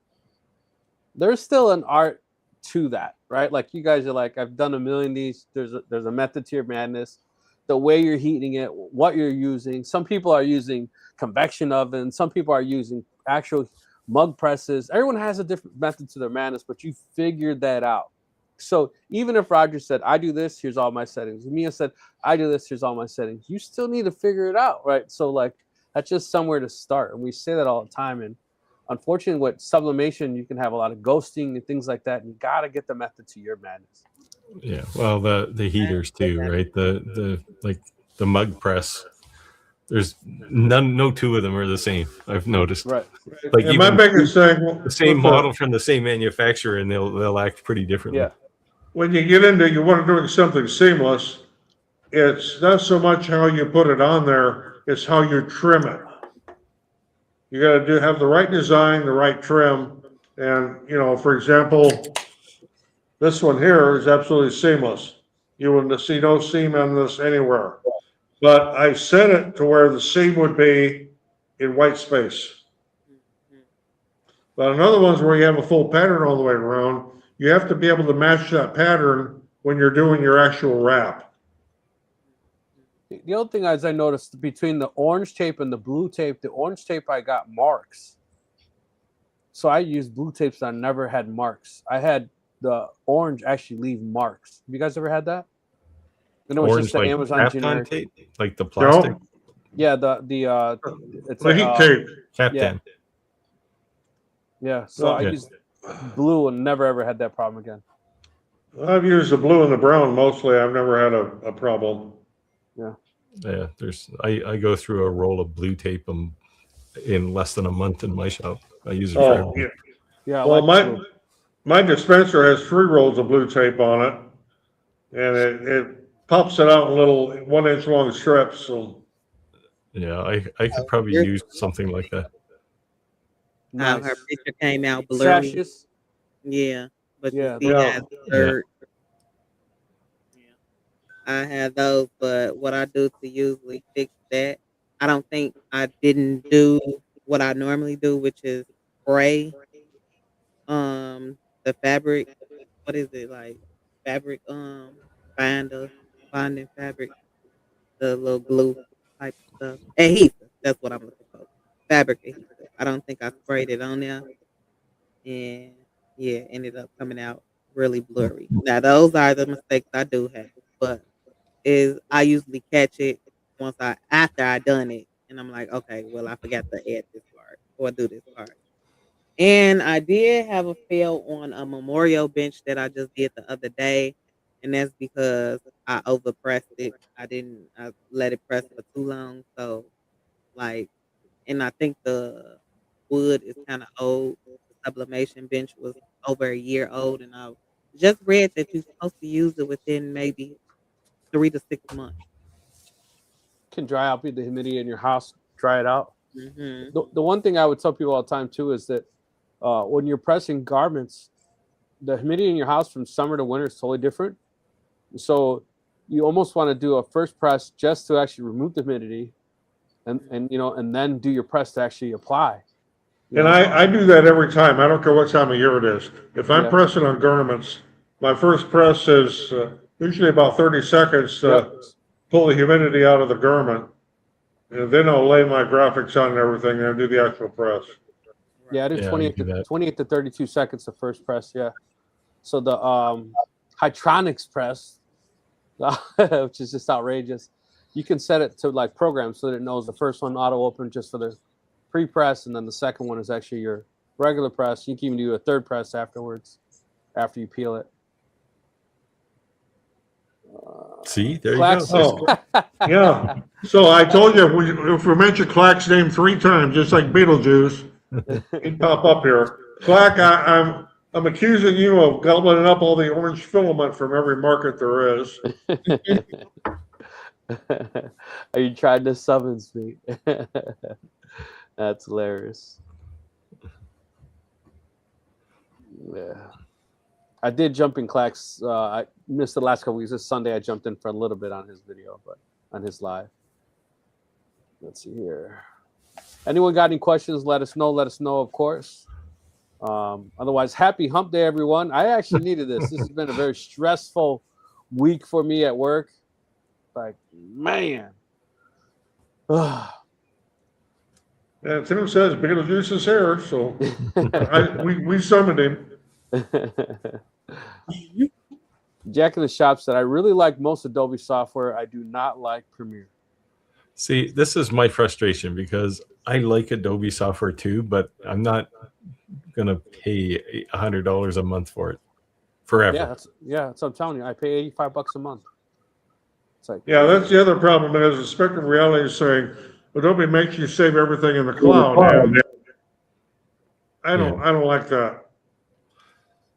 there's still an art to that, right? Like you guys are like, I've done a million of these. There's a method to your madness. The way you're heating it, what you're using. Some people are using convection ovens. Some people are using actual mug presses. Everyone has a different method to their madness, but you figured that out. So even if Roger said, I do this, here's all my settings. Mia said, I do this, here's all my settings. You still need to figure it out, right? So like, that's just somewhere to start. And we say that all the time. And unfortunately, with sublimation, you can have a lot of ghosting and things like that. And you got to get the method to your madness. Yeah, well, the heaters too, right? The mug press. There's no two of them are the same. I've noticed. Right. Like my biggest thing, the same model from the same manufacturer, and they'll act pretty differently. Yeah. When you get into you want to do something seamless, it's not so much how you put it on there; it's how you trim it. You got to have the right design, the right trim, and for example, this one here is absolutely seamless. You will see no seam on this anywhere. But I set it to where the seam would be in white space. But another one's where you have a full pattern all the way around. You have to be able to match that pattern when you're doing your actual wrap. The other thing is I noticed between the orange tape and the blue tape, the orange tape I got marks. So I used blue tapes that I never had marks. I had the orange actually leave marks. Have you guys ever had that? I know Orange, it's just the Amazon generic tape, like the plastic. No. Yeah, it's the heat tape. Kapton. Yeah, so I used blue and never ever had that problem again. I've used the blue and the brown mostly. I've never had a problem. Yeah. Yeah, I go through a roll of blue tape in less than a month in my shop. I use it for everything. Yeah. Well, my dispenser has 3 rolls of blue tape on it, and it pops it out in little 1-inch long strips. So yeah, I could probably use something like that. Her picture came out blurry. Yeah, but you Yeah, see Yeah. that third. Yeah, I have those, but what I do to usually fix that, I don't think I didn't do what I normally do, which is spray the fabric. What is it like? Fabric binder, bonding fabric, the little glue type stuff. Adhesive. That's what I'm looking for. Fabric adhesive. I don't think I sprayed it on there, and yeah, ended up coming out really blurry. Now those are the mistakes I do have, but is I usually catch it once I after I done it, and I'm like, okay, well I forgot to add this part or do this part. And I did have a fail on a memorial bench that I just did the other day, and that's because I overpressed it. I let it press for too long, so like, and I think the wood is kind of old. The sublimation bench was over a year old, and I just read that you're supposed to use it within maybe 3 to 6 months. can dry out the humidity in your house, dry it out. Hmm. The one thing I would tell people all the time too is that when you're pressing garments, the humidity in your house from summer to winter is totally different. So you almost want to do a first press just to actually remove the humidity, and you know, and then do your press to actually apply. And I do that every time. I don't care what time of year it is. If I'm Yeah. pressing on garments, my first press is usually about 30 seconds to Yep. pull the humidity out of the garment. And then I'll lay my graphics on and everything and do the actual press. Yeah, it is Yeah, 28 I do to that. 28 to 32 seconds the first press. Yeah. So the Hytronics press, which is just outrageous. You can set it to like program so that it knows the first one auto open just for the pre-press, and then the second one is actually your regular press. You can even do a third press afterwards, after you peel it. See, there you Clax- go. Oh, yeah. So I told you, if we mention Clack's name 3 times, just like Beetlejuice, he'd pop up here. Clack, I'm accusing you of gobbling up all the orange filament from every market there is. Are you trying to summons me? That's hilarious. Yeah. I did jump in Clack's. I missed the last couple weeks. This Sunday I jumped in for a little bit on his video, but on his live. Let's see here. Anyone got any questions? Let us know. Let us know, of course. Otherwise, happy hump day, everyone. I actually needed this. This has been a very stressful week for me at work. Like, man. And Tim says Beetlejuice is here, so we summoned him. Jack in the Shop said, I really like most Adobe software. I do not like Premiere. See, this is my frustration because I like Adobe software too, but I'm not gonna pay $100 a month for it forever. Yeah, that's what I'm telling you. I pay $85 a month. It's like, Yeah, that's the other problem is the Spectrum Reality is saying Adobe makes you save everything in the cloud. And I don't like that.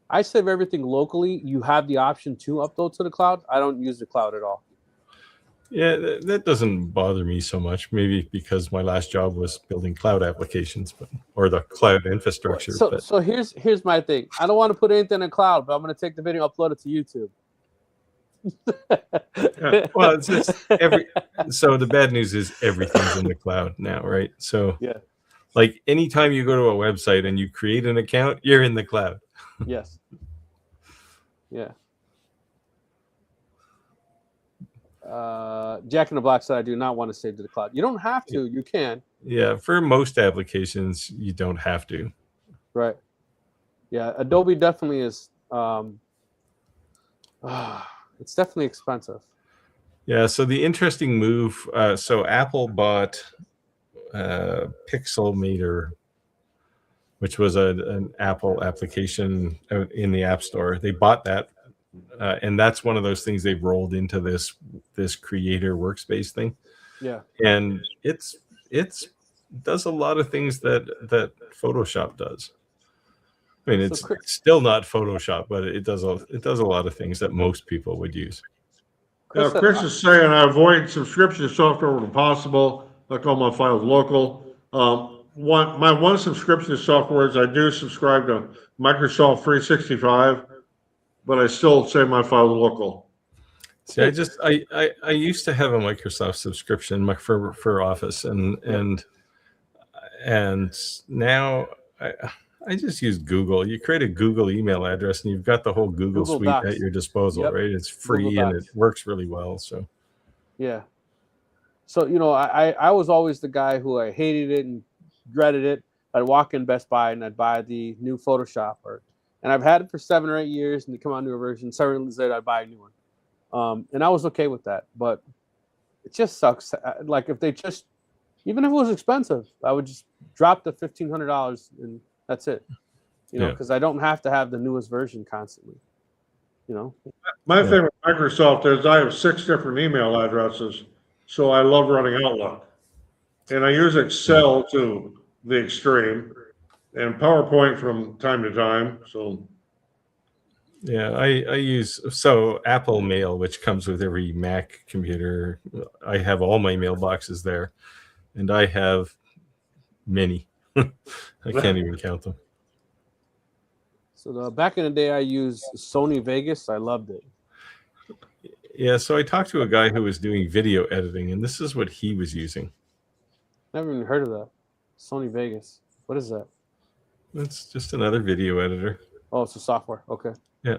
I save everything locally. You have the option to upload to the cloud. I don't use the cloud at all. Yeah, that doesn't bother me so much. Maybe because my last job was building cloud applications, or the cloud infrastructure. So here's my thing. I don't want to put anything in the cloud, but I'm going to take the video, upload it to YouTube. Yeah. Well, it's just so the bad news is everything's in the cloud now, right? So yeah, like anytime you go to a website and you create an account, you're in the cloud. Yes. Yeah. Jack in the Block said, I do not want to save to the cloud. You don't have to. You can. Yeah, for most applications, you don't have to. Right. Yeah, Adobe definitely is. It's definitely expensive. Yeah, so the interesting move, so Apple bought Pixelmator, which was an Apple application out in the App Store. They bought that, and that's one of those things they've rolled into this creator workspace thing. Yeah, and it's does a lot of things that Photoshop does. I mean, it's still not Photoshop, but it does a lot of things that most people would use. Chris is saying I avoid subscription software when possible. I call my files local. my one subscription to software is I do subscribe to Microsoft 365, but I still save my files local. See, I used to have a Microsoft subscription for Office, and now I just use Google. You create a Google email address, and you've got the whole Google suite Docs. at your disposal, Yep. right? It's free and it works really well. So yeah. So I was always the guy who I hated it and dreaded it. I'd walk in Best Buy and I'd buy the new Photoshop, and I've had it for 7 or 8 years, and they come out new version. 7 years later, I'd buy a new one, and I was okay with that. But it just sucks. Like if they just, even if it was expensive, I would just drop the $1,500 and that's it. Because I don't have to have the newest version constantly. My thing with Microsoft is I have 6 different email addresses, so I love running Outlook, and I use Excel to the extreme, and PowerPoint from time to time. So yeah, I use Apple Mail, which comes with every Mac computer. I have all my mailboxes there, and I have many. I can't even count them. So back in the day, I used Sony Vegas. I loved it. Yeah, so I talked to a guy who was doing video editing, and this is what he was using. Never even heard of that. Sony Vegas. What is that? It's just another video editor. Oh, it's a software. Okay. Yeah.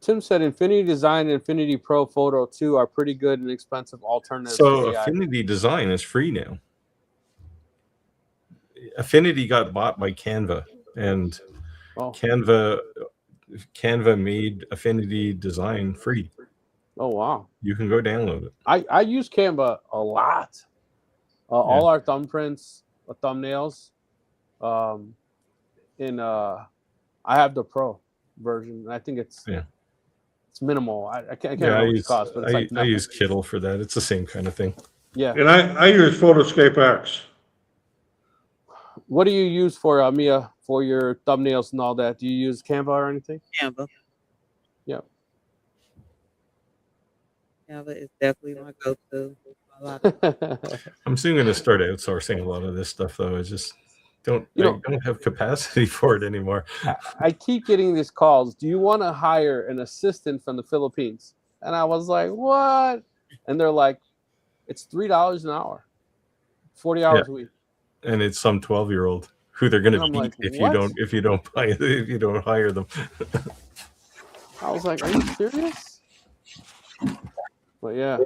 Tim said Infinity Design and Infinity Pro Photo 2 are pretty good and expensive alternatives. So to AI. Affinity Design is free now. Affinity got bought by Canva, and Canva made Affinity Design free. Oh wow! You can go download it. I use Canva a lot. All our thumbprints, thumbnails, I have the Pro version. I think it's minimal. I can't remember what it costs, but it's I use Kittle for that. It's the same kind of thing. Yeah, and I use Photoscape X. What do you use for Mia for your thumbnails and all that? Do you use Canva or anything? Canva. Yeah. Canva is definitely my go-to. I'm soon going to start outsourcing a lot of this stuff, though. I just don't have capacity for it anymore. I keep getting these calls. Do you want to hire an assistant from the Philippines? And I was like, what? And they're like, it's $3 an hour, 40 hours a week. And it's some 12-year-old who they're going to beat like, if you don't hire them. I was like, are you serious? But yeah.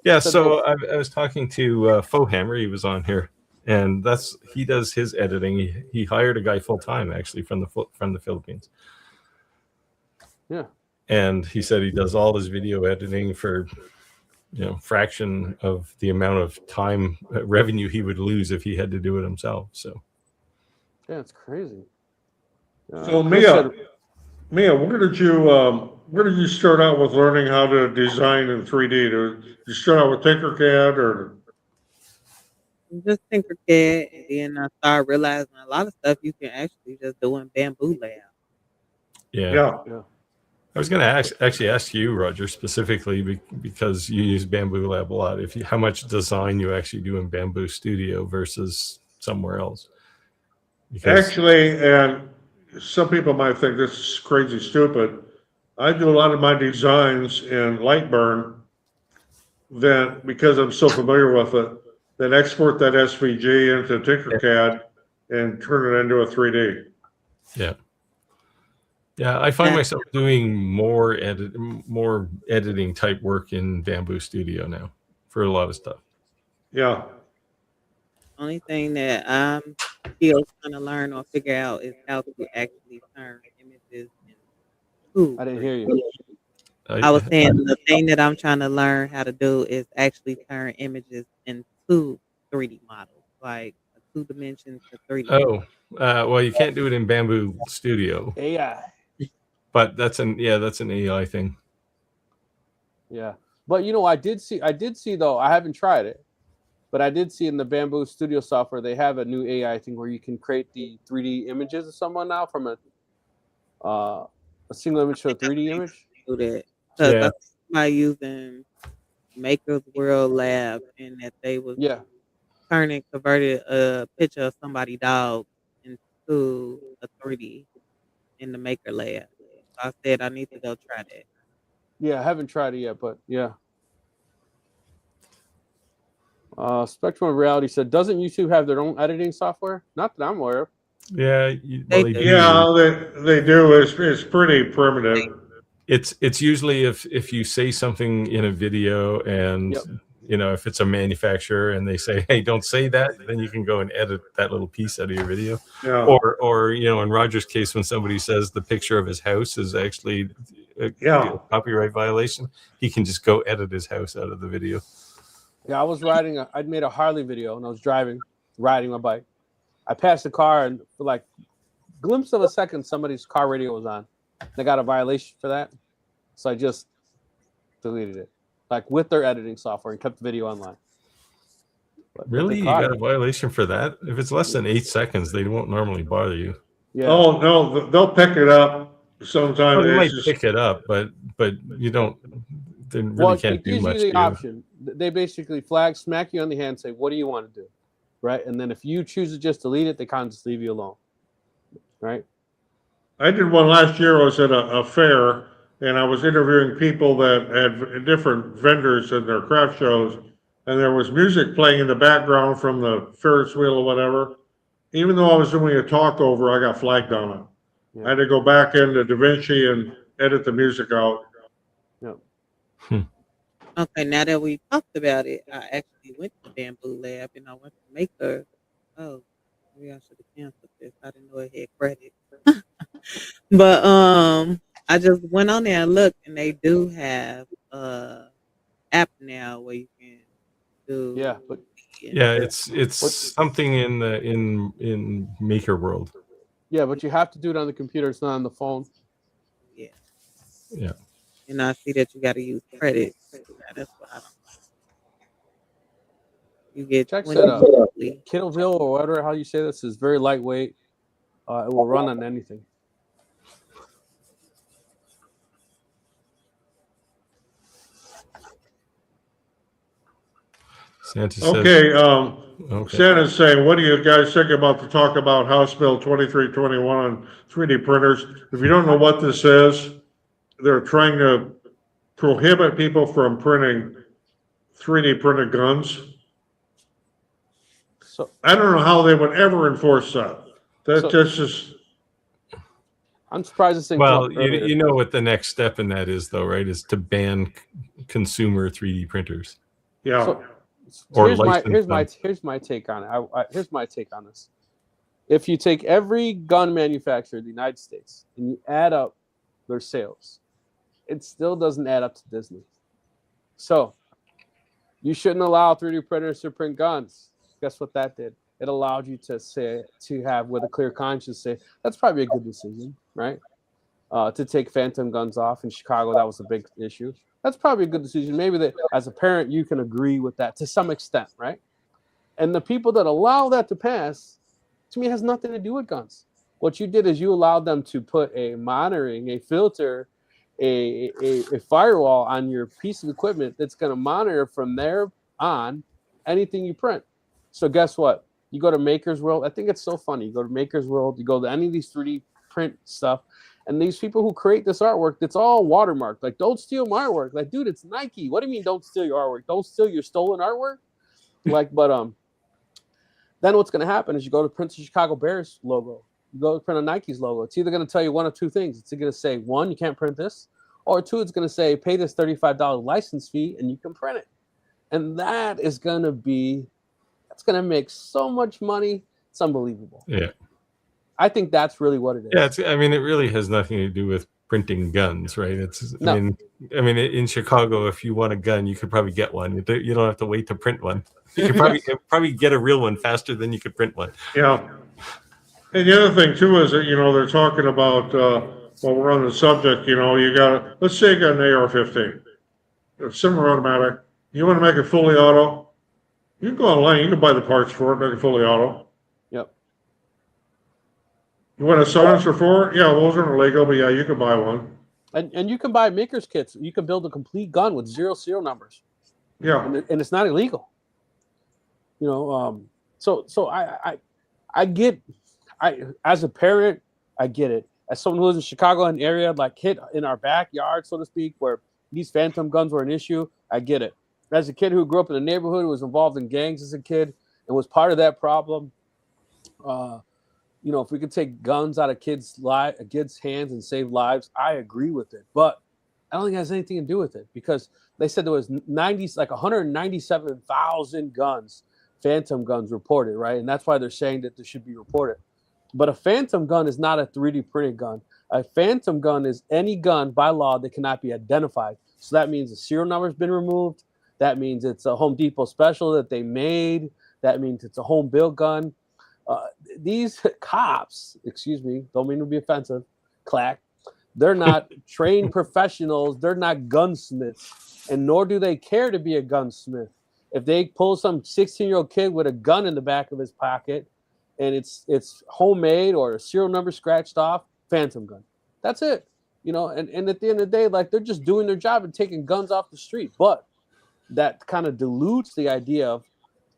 Yeah, so I was talking to Fohammer. He was on here, and he does his editing. He hired a guy full time actually from the Philippines. Yeah, and he said he does all his video editing for fraction of the amount of time revenue he would lose if he had to do it himself. So yeah, it's crazy. So Mia, where did you start out with learning how to design in 3D? Did you start out with Tinkercad or? Just Tinkercad, and then I started realizing a lot of stuff you can actually just do in Bamboo Lab. Yeah. I was going to actually ask you, Roger, specifically because you use Bamboo Lab a lot. How much design you actually do in Bamboo Studio versus somewhere else? Actually, and some people might think this is crazy stupid. I do a lot of my designs in LightBurn. Then, because I'm so familiar with it, then export that SVG into Tinkercad and turn it into a 3D. Yeah. Yeah, I find myself doing more editing type work in Bamboo Studio now for a lot of stuff. Yeah. Only thing that I'm still trying to learn or figure out is how to actually turn images into. I didn't hear you. I was saying the thing that I'm trying to learn how to do is actually turn images into 3D models, like 2 dimensions to 3D. Oh, well, you can't do it in Bamboo Studio. AI. But that's an AI thing. Yeah, but I did see though. I haven't tried it, but I did see in the Bamboo Studio software they have a new AI thing where you can create the 3D images of someone now from a single image to a 3D image. Do that because by using Maker's World Lab and that they was Kerning converted a picture of somebody's dog into a 3D in the Maker Lab. So I said I need to go try that. Yeah, I haven't tried it yet, but yeah. Spectrum of Reality said, doesn't YouTube have their own editing software? Not that I'm aware of. Yeah, well, they do. Yeah, they do. It's pretty primitive. It's usually if you say something in a video and Yep. you know, if it's a manufacturer and they say, hey, don't say that, then you can go and edit that little piece out of your video. Yeah. Or you know, in Roger's case, when somebody says the picture of his house is actually a copyright violation, he can just go edit his house out of the video. Yeah, I'd made a Harley video and I was riding my bike. I passed the car and for like glimpse of a second, somebody's car radio was on. They got a violation for that. So I just deleted it, like with their editing software, and kept the video online. But really? You got a violation for that? If it's less than 8 seconds, they won't normally bother you. Yeah. Oh, no, they'll pick it up sometime. Well, they might pick it up, but you don't. They really can't do much. The option. They basically smack you on the hand, and say, "What do you want to do?" Right, and then if you choose to just delete it, they kind of just leave you alone. Right. I did one last year. I was at a fair, and I was interviewing people that had different vendors in their craft shows, and there was music playing in the background from the Ferris wheel or whatever. Even though I was doing a talk over, I got flagged on it. Yeah. I had to go back into DaVinci and edit the music out. Yep. Okay, now that we talked about it, I actually went to Bamboo Lab and I went to Maker. Oh, maybe I should have canceled this. I didn't know it had credit. But I just went on there and looked, and they do have app now where you can do. Yeah, but it's something in Maker World. Yeah, but you have to do it on the computer. It's not on the phone. Yeah. Yeah. And I see that you got to use credit. Yeah, that's what I don't like. You get check that Kittleville or whatever how you say this is very lightweight. It will run on anything. Santa says, Santa's saying, what do you guys think about the talk about House Bill 2321 on 3D printers? If you don't know what this is, they're trying to prohibit people from printing 3D printed guns. So I don't know how they would ever enforce that. That's just. I'm surprised this thing. Well, you know what the next step in that is, though, right? Is to ban consumer 3D printers. Yeah. So or here's my take on it. Here's my take on this. If you take every gun manufacturer in the United States and you add up their sales, it still doesn't add up to Disney. So you shouldn't allow 3D printers to print guns. Guess what that did? It allowed you to have with a clear conscience say that's probably a good decision, right? To take phantom guns off in Chicago, that was a big issue. That's probably a good decision. Maybe that as a parent you can agree with that to some extent, right? And the people that allow that to pass, to me, has nothing to do with guns. What you did is you allowed them to put a monitoring, a filter, a firewall on your piece of equipment that's going to monitor from there on anything you print. So guess what? You go to Maker's World. I think it's so funny. You go to Maker's World. You go to any of these 3D print stuff. And these people who create this artwork, it's all watermarked. Like, don't steal my artwork. Like, dude, it's Nike. What do you mean don't steal your artwork? Don't steal your stolen artwork? Like, but then what's going to happen is you go to print the Chicago Bears logo. You go to print a Nike's logo. It's either going to tell you one of two things. It's going to say, one, you can't print this. Or two, it's going to say, pay this $35 license fee and you can print it. And that is going to be, that's going to make so much money. It's unbelievable. Yeah. I think that's really what it is. Yeah, I mean, it really has nothing to do with printing guns, right? I mean, in Chicago, if you want a gun, you could probably get one. You don't have to wait to print one. You could probably get a real one faster than you could print one. Yeah. And the other thing too is that they're talking about while we're on the subject, you got let's say you got an AR-15, a semi-automatic. You want to make it fully auto? You can go online. You can buy the parts for it, make it fully auto. Yep. You want a silencer for it? Yeah, those aren't illegal, but yeah, you can buy one. And you can buy maker's kits. You can build a complete gun with 0 serial numbers. Yeah. And it's not illegal. You know, so I get, as a parent, I get it. As someone who lives in Chicago, an area like hit in our backyard, so to speak, where these phantom guns were an issue, I get it. As a kid who grew up in a neighborhood, who was involved in gangs as a kid, and was part of that problem, you know, if we could take guns out of kids' hands and save lives, I agree with it. But I don't think it has anything to do with it, because they said there was 197,000 guns, phantom guns reported, right? And that's why they're saying that this should be reported. But a phantom gun is not a 3D printed gun. A phantom gun is any gun by law that cannot be identified. So that means the serial number has been removed. That means it's a Home Depot special that they made. That means it's a home built gun. These cops, excuse me, don't mean to be offensive, clack, they're not trained professionals. They're not gunsmiths, and nor do they care to be a gunsmith. If they pull some 16-year-old kid with a gun in the back of his pocket, and it's homemade or a serial number scratched off, phantom gun. That's it. You know, and at the end of the day, like, they're just doing their job and taking guns off the street. But that kind of dilutes the idea of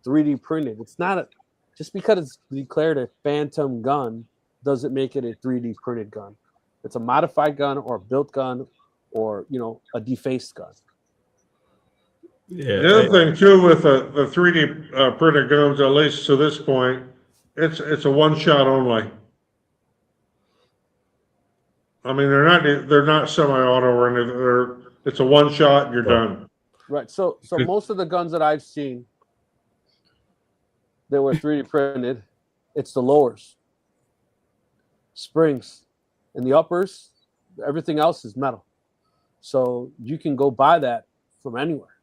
3D printed. It's not just because it's declared a phantom gun doesn't make it a 3D printed gun. It's a modified gun or a built gun or, you know, a defaced gun. Yeah. The other thing too with the 3D printed guns, at least to this point, it's a one shot only. I mean, they're not semi-auto or anything. It's a one shot. You're done. Right. So most of the guns that I've seen that were 3D printed, it's the lowers, springs, and the uppers. Everything else is metal. So you can go buy that from anywhere.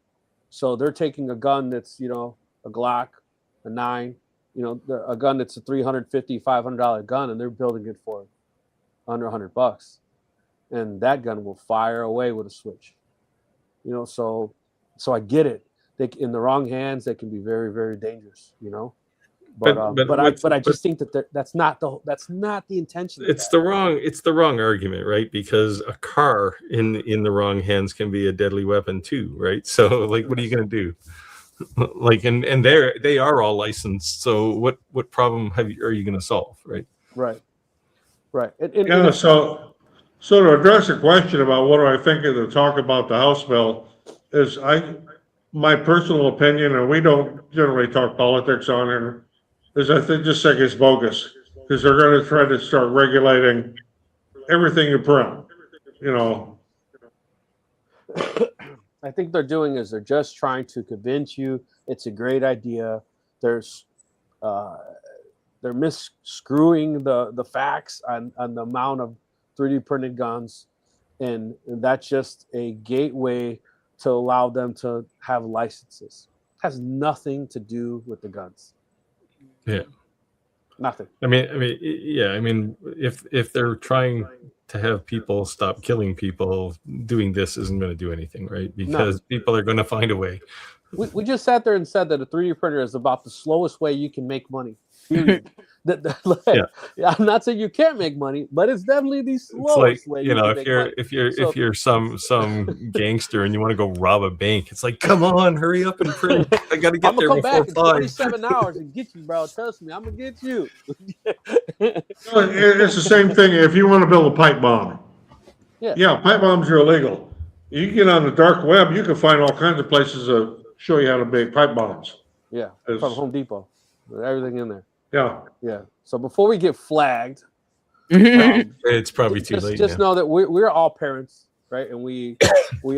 So they're taking a gun that's, you know, a Glock, a 9, you know, a gun that's a $350, $500 gun, and they're building it for under $100, and that gun will fire away with a switch. You know, so I get it. In the wrong hands, they can be very, very dangerous. You know, but I just think that that's not the intention. It's the wrong argument, right? Because a car in the wrong hands can be a deadly weapon too, right? So like, what are you going to do? Like, and they are all licensed. So what problem are you going to solve, right? Right. So to address the question about what do I think of the talk about the House bill, is my personal opinion, and we don't generally talk politics on it, is I think it's bogus, because they're going to try to start regulating everything you print, you know. I think they're just trying to convince you it's a great idea. They're misscrewing the facts on the amount of 3D printed guns, and that's just a gateway to allow them to have licenses. It has nothing to do with the guns. Yeah, nothing. I mean, if they're trying to have people stop killing people, doing this isn't going to do anything, right? Because people are going to find a way. We just sat there and said that a 3D printer is about the slowest way you can make money. Period. I'm not saying you can't make money, but it's definitely the slowest way. You know, if you're some gangster and you want to go rob a bank, it's like, come on, hurry up and print. I got to get there before 5. I'm gonna come back in 27 hours and get you, bro. Trust me, I'm gonna get you. It's the same thing if you want to build a pipe bomb. Yeah, pipe bombs are illegal. You get on the dark web, you can find all kinds of places to show you how to make pipe bombs. Yeah, from Home Depot, with everything in there. Yeah. So before we get flagged, it's probably too late. Just know that we're all parents, right? And we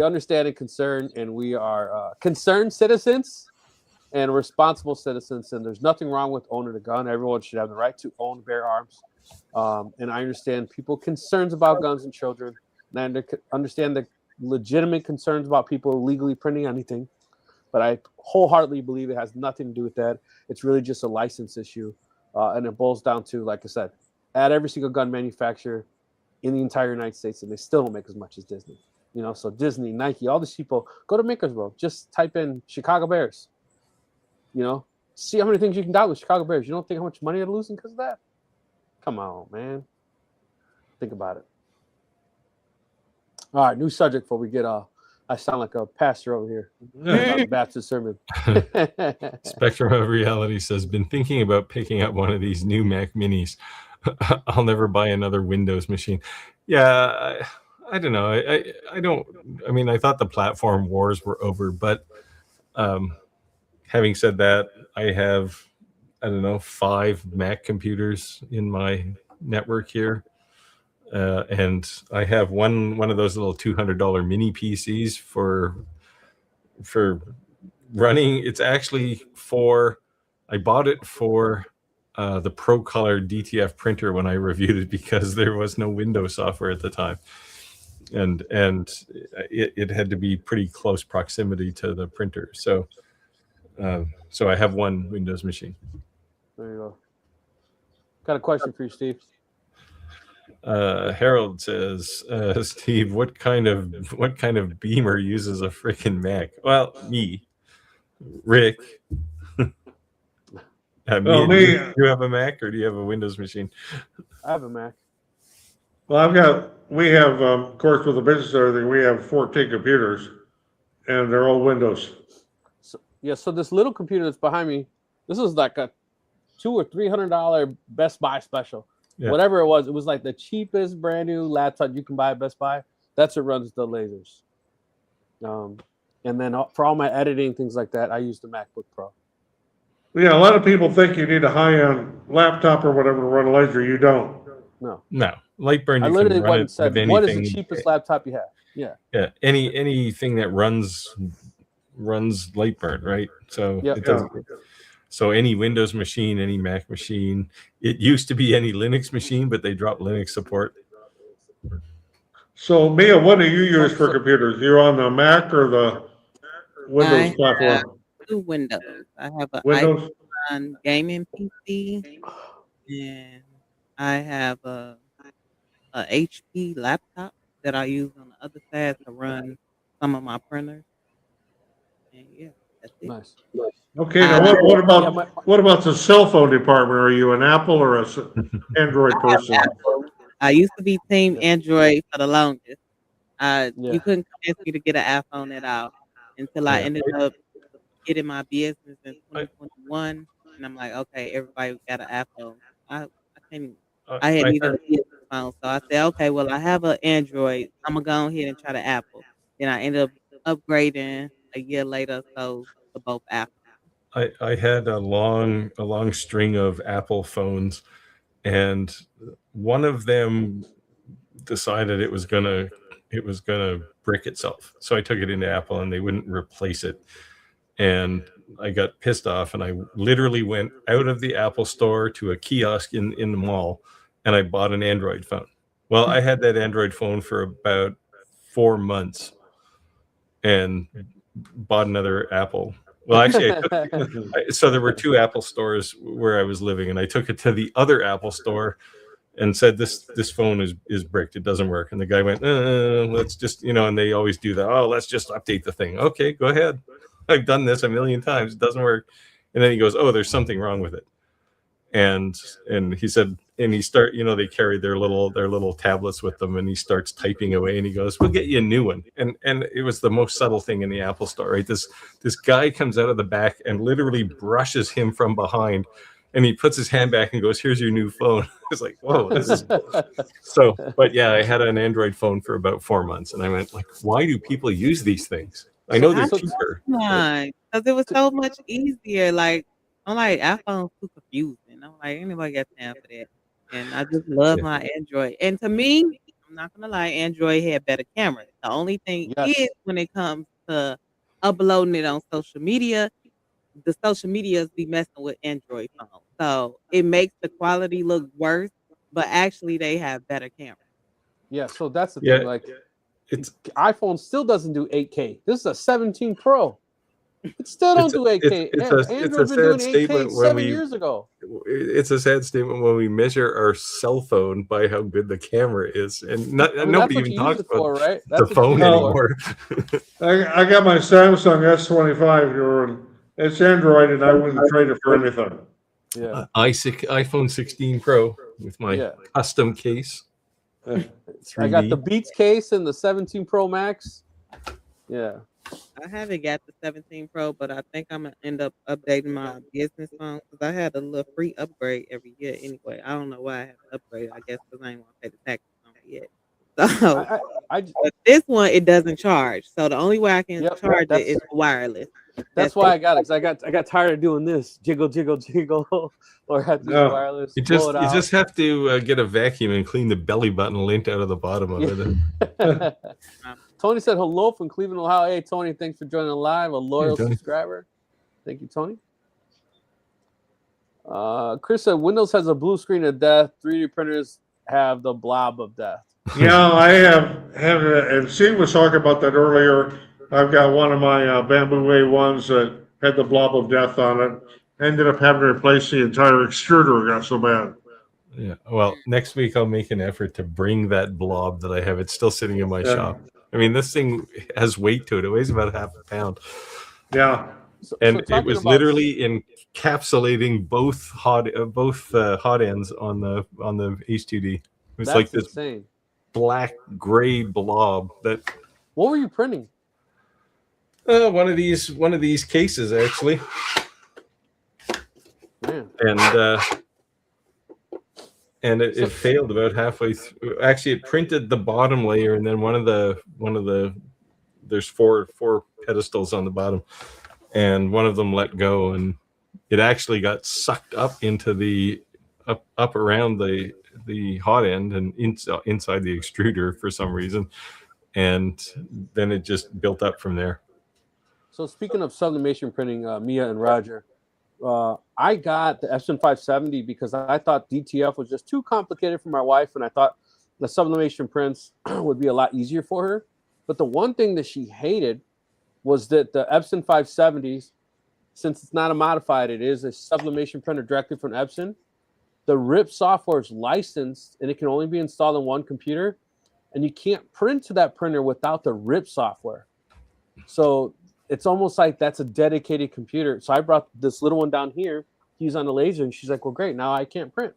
understand and concern, and we are concerned citizens and responsible citizens. And there's nothing wrong with owning a gun. Everyone should have the right to own, bear arms. And I understand people concerns about guns and children, and I understand the legitimate concerns about people illegally printing anything. But I wholeheartedly believe it has nothing to do with that. It's really just a license issue. And it boils down to, like I said, add every single gun manufacturer in the entire United States, and they still don't make as much as Disney. You know, so Disney, Nike, all these people, go to Makersville. Just type in Chicago Bears. You know, see how many things you can download with Chicago Bears. You don't think how much money they're losing because of that? Come on, man. Think about it. All right, new subject before we get I sound like a pastor over here about the Baptist sermon. Spectrum of Reality says, been thinking about picking up one of these new Mac Minis. I'll never buy another Windows machine. Yeah, I don't know. I don't. I mean, I thought the platform wars were over, but having said that, I have, I don't know, 5 Mac computers in my network here. And I have one of those little $200 mini PCs for running. It's actually I bought it for the Pro Color DTF printer when I reviewed it because there was no Windows software at the time, and it had to be pretty close proximity to the printer. So I have one Windows machine. There you go. Got a question for you, Steve. Harold says, Steve, what kind of beamer uses a freaking Mac? Well, me, Rick. Well, Do you have a Mac or do you have a Windows machine? I have a Mac. Well, we have, of course, with the business and everything, we have 14 computers, and they're all Windows. So this little computer that's behind me, this is like a $200 or $300 Best Buy special. Yeah. Whatever it was like the cheapest brand new laptop you can buy at Best Buy. That's what runs the lasers. And then for all my editing, things like that, I use the MacBook Pro. Yeah, a lot of people think you need a high-end laptop or whatever to run a laser. You don't. No. LightBurn. I You literally can run went it and said, with what is anything. the cheapest laptop you have? Yeah. Yeah, anything that runs LightBurn, right? So Yep. it doesn't. So any Windows machine, any Mac machine. It used to be any Linux machine, but they dropped Linux support. So, Mia, what do you use for computers? You're on the Mac or the Windows platform? 2 Windows. I have an Windows? iPhone gaming PC, and I have a HP laptop that I use on the other side to run some of my printers. And yeah, that's it. Nice. Okay, now what about the cell phone department? Are you an Apple or a Android person? Apple. I used to be team Android for the longest. Yeah. You couldn't convince me to get an iPhone at all until I ended up getting my business in 2021, and I'm like, okay, everybody got an iPhone. I hadn't even a business phone, so I said, okay, well, I have an Android. I'm gonna go ahead and try the Apple. Then I ended up upgrading a year later, so to both Apple. I had a long string of Apple phones, and one of them decided it was gonna brick itself. So I took it into Apple, and they wouldn't replace it. And I got pissed off, and I literally went out of the Apple store to a kiosk in the mall, and I bought an Android phone. Well, I had that Android phone for about 4 months, and bought another Apple. Well, actually, so there were 2 Apple stores where I was living, and I took it to the other Apple store and said, this phone is bricked. It doesn't work. And the guy went, let's just, and they always do that. Oh, let's just update the thing. Okay, go ahead. I've done this a million times. It doesn't work. And then he goes, oh, there's something wrong with it. And he said, and he they carry their little tablets with them, and he starts typing away, and he goes, we'll get you a new one. And it was the most subtle thing in the Apple store, right? This guy comes out of the back and literally brushes him from behind, and he puts his hand back and goes, here's your new phone. It's like, whoa, this is so. But yeah, I had an Android phone for about 4 months, and I went, like, why do people use these things? I know they're cheaper. Because it was so much easier. Like, I'm like, iPhone's too confusing. I'm like, anybody got time for that? And I just love my Android. And to me, I'm not gonna lie, Android had better cameras. The only thing is when it comes to uploading it on social media, the social medias be messing with Android phones. So it makes the quality look worse, but actually they have better cameras. Yeah, so that's the thing. Like, iPhone still doesn't do 8K. This is a 17 Pro. It still don't do 8K. Android's been doing 8K 7 years ago. It's a sad statement when we measure our cell phone by how good the camera is, and nobody even talks about the phone anymore. I got my Samsung S25. It's Android, and I wouldn't trade it for anything. Yeah, iPhone 16 Pro with my custom case. I got the Beats case and the 17 Pro Max. Yeah. I haven't got the 17 Pro, but I think I'm gonna end up updating my business phone because I had a little free upgrade every year anyway. I don't know why I have to upgrade. I guess because I ain't want to pay the taxes on it yet. So I but this one it doesn't charge. So the only way I can Yep, charge it that's- is wireless. That's why I got it, because I got tired of doing this jiggle, jiggle, jiggle, or have to use No. wireless. You blow it out. just have to get a vacuum and clean the belly button lint out of the bottom of it. Tony said hello from Cleveland, Ohio. Hey, Tony, thanks for joining live. A loyal Tony. subscriber. Thank you, Tony. Chris said Windows has a blue screen of death. 3D printers have the blob of death. Yeah, I have and Steve was talking about that earlier. I've got one of my Bamboo A1s that had the blob of death on it. Ended up having to replace the entire extruder. It got so bad. Yeah. Well, next week I'll make an effort to bring that blob that I have. It's still sitting in my shop. I mean, this thing has weight to it. It weighs about half a pound. Yeah. And it was literally encapsulating both hot ends on the H2D. It was That's like this insane. black gray blob that. What were you printing? One of these cases actually. Man. And it failed about halfway through. Actually, it printed the bottom layer, and then one of the there's four pedestals on the bottom, and one of them let go, and it actually got sucked up into the up around the hot end and inside the extruder for some reason, and then it just built up from there. So speaking of sublimation printing, Mia and Roger, I got the Epson 570 because I thought DTF was just too complicated for my wife, and I thought the sublimation prints would be a lot easier for her. But the one thing that she hated was that the Epson 570s, since it's not a modified, it is a sublimation printer directly from Epson. The RIP software is licensed, and it can only be installed on one computer, and you can't print to that printer without the RIP software. So it's almost like that's a dedicated computer. So I brought this little one down here to use on the laser, and she's like, well, great, now I can't print.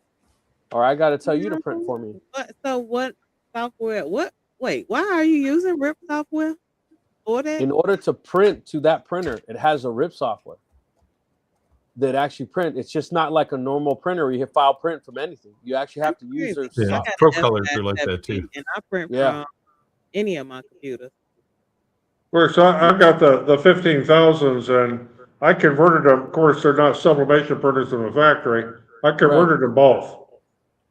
Or I got to tell you to print for me. What software? Wait, why are you using RIP software for that? In order to print to that printer, it has a RIP software that actually print. It's just not like a normal printer where you hit file print from anything. You actually have to use their software. Pro colors are like that too. And I print from any of my computers. So I've got the 15,000s, and I converted them. Of course, they're not sublimation printers in the factory. I converted them both.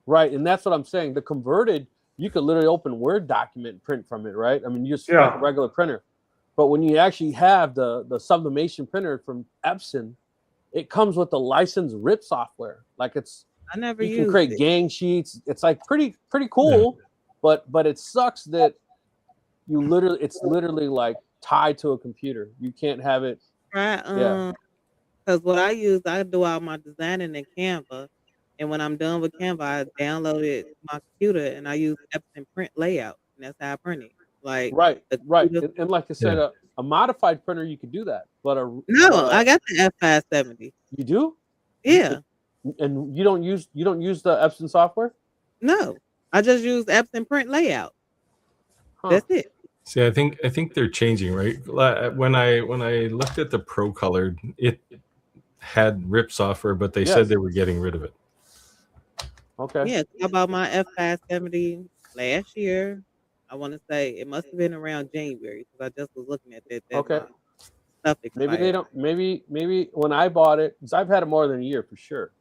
Right, and that's what I'm saying. The converted, you could literally open Word document and print from it, right? I mean, you just like a regular printer. But when you actually have the sublimation printer from Epson, it comes with the licensed RIP software. Like I never you can create gang sheets. It's like pretty cool, but it sucks that it's literally like tied to a computer. You can't have it. Right. Because what I use, I do all my designing in Canva, and when I'm done with Canva, I download it to my computer and I use Epson print layout, and that's how I print it. Like right. And like I said, a modified printer you could do that, but I got the F570. You do? Yeah. And you don't use the Epson software? No, I just use Epson print layout. That's it. See, I think they're changing, right? When I looked at the Pro Colored, it had RIP software, but they said they were getting rid of it. Okay. Yeah, I bought my F570 last year. I want to say it must have been around January because I just was looking at that. Okay. Stuff maybe expired. they don't. Maybe when I bought it, because I've had it more than a year for sure.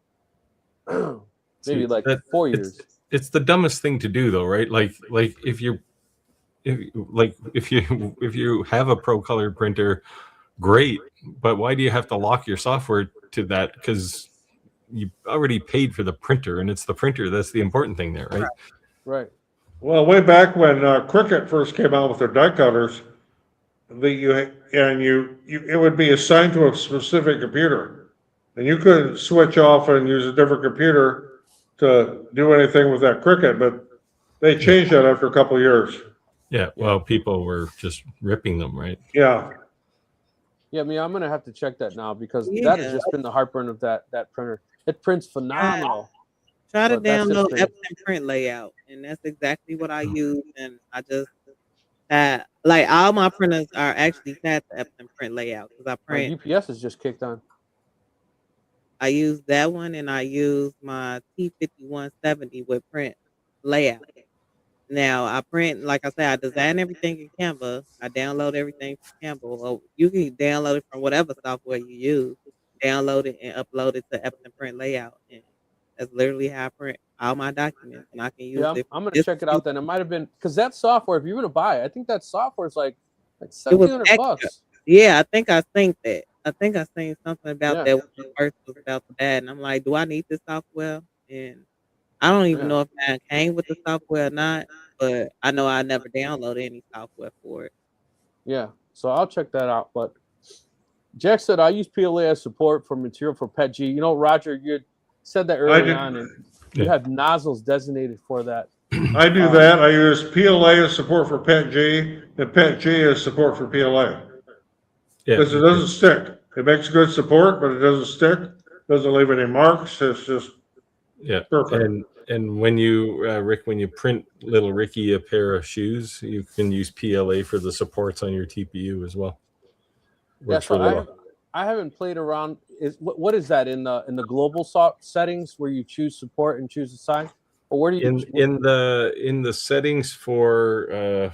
Maybe like 4 years. It's the dumbest thing to do, though, right? Like if you have a Pro Color printer, great, but why do you have to lock your software to that? Because you already paid for the printer, and it's the printer that's the important thing there, right? Right. Well, way back when Cricut first came out with their die cutters, it would be assigned to a specific computer, and you couldn't switch off and use a different computer to do anything with that Cricut. But they changed that after a couple of years. Yeah, well, people were just ripping them, right? Yeah. Yeah, I mean, I'm gonna have to check that now because that has just been the heartburn of that printer. It prints phenomenal. Try to download Epson print layout, and that's exactly what I use. And I just like all my printers are actually set to Epson print layout because I My print. UPS is just kicked on. I use that one and I use my T5170 with print layout. Now I print, like I said, I design everything in Canva. I download everything from Canva. Or you can download it from whatever software you use. Download it and upload it to Epson print layout, and that's literally how I print all my documents. And I can use Yeah, it. I'm gonna Just check it out then. It might have been because that software, if you're gonna buy it, I think that software is like it was 1,700 extra. bucks. Yeah, I think I think that. I think I seen something about Yeah. that when it first was about to bad, and I'm like, do I need this software? And I don't even Yeah. know if mine came with the software or not, but I know I never downloaded any software for it. Yeah, so I'll check that out. But Jack said I use PLA as support for material for PET G. You know, Roger, you had said that early did. on, and you have nozzles designated for that. I do that. I use PLA as support for PET-G, and PET-G as support for PLA. Yeah, Because it doesn't stick. It makes good support, but it doesn't stick. Doesn't leave any marks. It's just yeah. perfect. And when you Rick, when you print little Ricky a pair of shoes, you can use PLA for the supports on your TPU as well. Works Yeah, so really well. I haven't played around. What is that in the global settings where you choose support and choose the size, or where do you In the settings for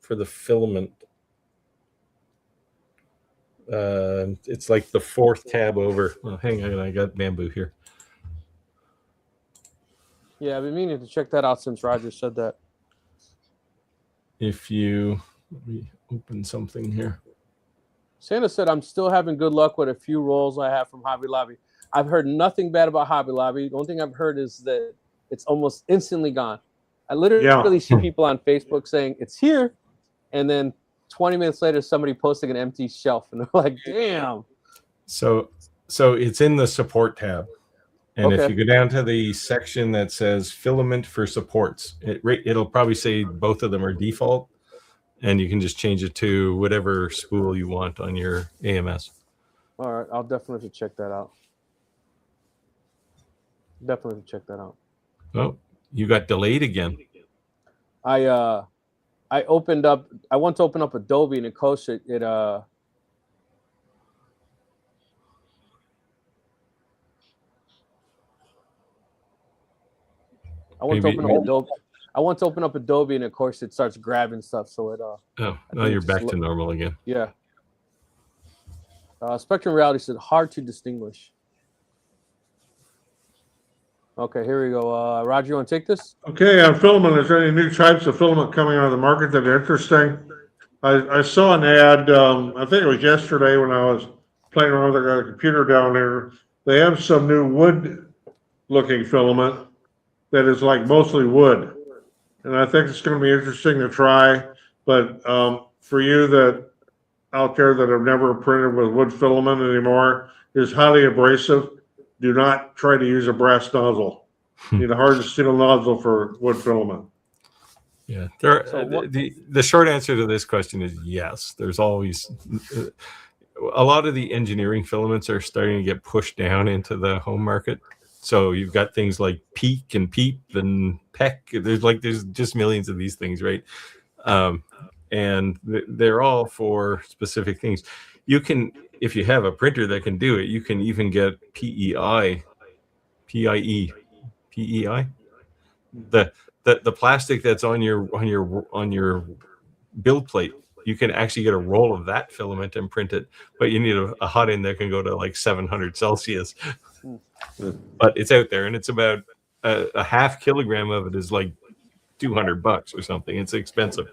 the filament, it's like the fourth tab over. Oh, hang on, I got bamboo here. Yeah, I've been meaning to check that out since Roger said that. If you let me open something here. Santa said I'm still having good luck with a few rolls I have from Hobby Lobby. I've heard nothing bad about Hobby Lobby. The only thing I've heard is that it's almost instantly gone. I literally see people on Facebook saying it's here, and then 20 minutes later, somebody posting an empty shelf, and they're like, "Damn." So it's in the support tab, and if you go down to the section that says filament for supports, it'll probably say both of them are default, and you can just change it to whatever spool you want on your AMS. All right, I'll definitely have to check that out. Definitely check that out. Oh, you got delayed again. I opened up. I want to open up Adobe, and it costs it. I want to open up Adobe. I want to open up Adobe, and of course, it starts grabbing stuff. So it. Oh, now you're back to normal again. Yeah. Spectrum Reality said hard to distinguish. Okay, here we go. Roger, you want to take this? Okay, on filament, is there any new types of filament coming on the market that are interesting? I saw an ad, I think it was yesterday when I was playing around with the computer down there. They have some new wood-looking filament that is like mostly wood. And I think it's going to be interesting to try. But for you that out there that have never printed with wood filament anymore, is highly abrasive. Do not try to use a brass nozzle. You need a hard steel nozzle for wood filament. Yeah, the short answer to this question is yes. There's always a lot of the engineering filaments are starting to get pushed down into the home market. So you've got things like Peak and Peep and Peck. There's just millions of these things, right? And they're all for specific things. You can, if you have a printer that can do it, you can even get PEI. The plastic that's on your build plate. You can actually get a roll of that filament and print it, but you need a hot end that can go to like 700 Celsius. But it's out there, and it's about a half kilogram of it is like $200 or something. It's expensive.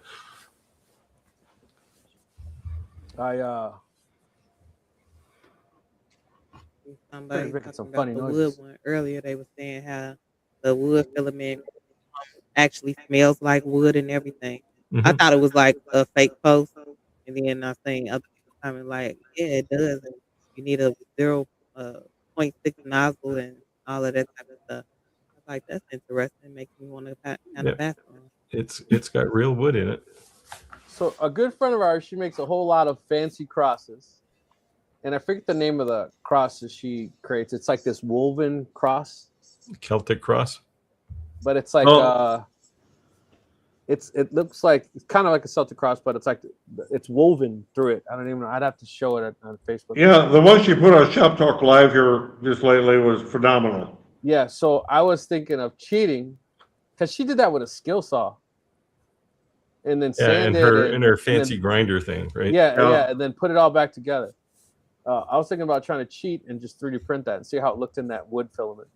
Somebody making some talking funny about the noises. wood one earlier. They were saying how the wood filament actually smells like wood and everything. I thought it was like a fake post, and then I seen other people coming like, yeah, it does. And you need a 0.6 nozzle and all of that type of stuff. I was like, that's interesting. Makes me want to kind of back on. It's got real wood in it. So a good friend of ours, she makes a whole lot of fancy crosses, and I forget the name of the crosses she creates. It's like this woven cross, Celtic cross. but it's like it looks like it's kind of like a Celtic cross, but it's woven through it. I don't even know. I'd have to show it on Facebook. Yeah, the one she put on Shop Talk Live here just lately was phenomenal. Yeah, so I was thinking of cheating because she did that with a skill saw, and then sanded and her fancy grinder thing, right? Yeah, and then put it all back together. I was thinking about trying to cheat and just 3D print that and see how it looked in that wood filament.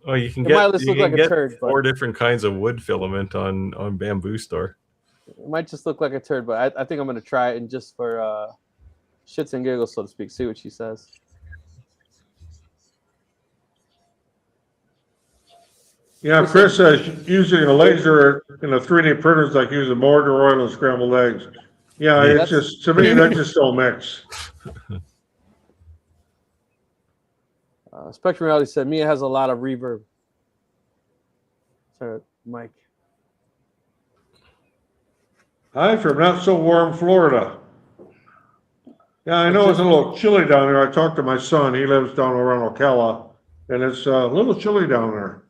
Well, you can get turd, 4 different kinds of wood filament on Bamboo Store. It might just look like a turd, but I think I'm going to try it and just for shits and giggles, so to speak, see what she says. Yeah, Chris says using a laser in a 3D printer is like using mortar oil and scrambled eggs. Yeah, it's just, to me, that just don't mix. Spectrum Reality said Mia has a lot of reverb. Sorry, Mike. Hi from not so warm Florida. Yeah, I know it's a little chilly down there. I talked to my son. He lives down around Ocala, and it's a little chilly down there.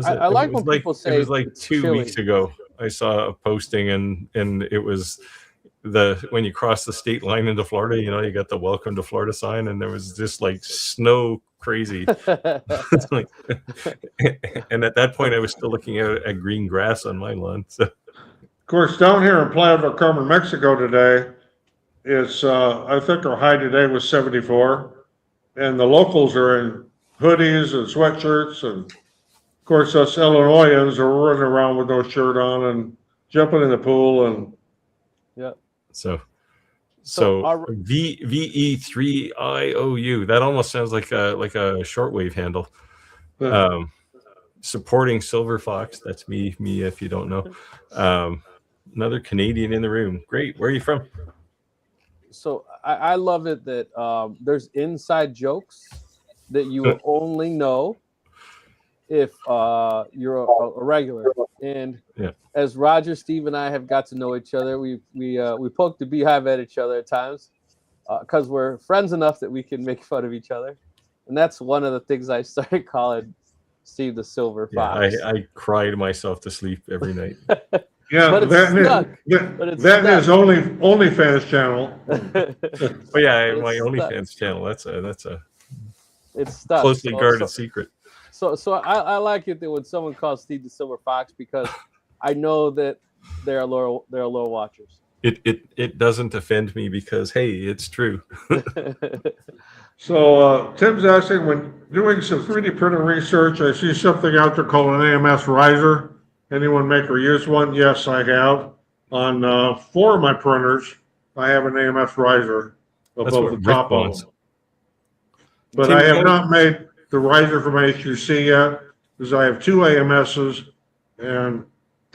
I like when people say it was like 2 weeks ago. I saw a posting, and it was when you cross the state line into Florida, you got the welcome to Florida sign, and there was just like snow crazy. Like, and at that point I was still looking at green grass on my lawn. So of course, down here in Playa del Carmen, Mexico today, it's I think our high today was 74, and the locals are in hoodies and sweatshirts, and of course us Illinoisans are running around with no shirt on and jumping in the pool. And so VE3IOU, that almost sounds like a shortwave handle. Supporting Silver Fox, that's me if you don't know. Another Canadian in the room. Great. Where are you from? So I love it that there's inside jokes that you will only know if you're a regular. And as Roger, Steve, and I have got to know each other, we poke the beehive at each other at times because we're friends enough that we can make fun of each other. And that's one of the things I started calling Steve the Silver Fox. I cried myself to sleep every night. Yeah, but that is OnlyFans channel. Oh yeah, my OnlyFans channel. That's a it's stuck. Closely guarded secret. So I like it that when someone calls Steve the Silver Fox, because I know that they're loyal watchers. It doesn't offend me because hey, it's true. So Tim's asking, when doing some 3D printer research, I see something out there called an AMS riser. Anyone make or use one? Yes, I have. On 4 of my printers, I have an AMS riser above the top of them. But I have not made the riser for my HUC yet, because I have 2 AMSs and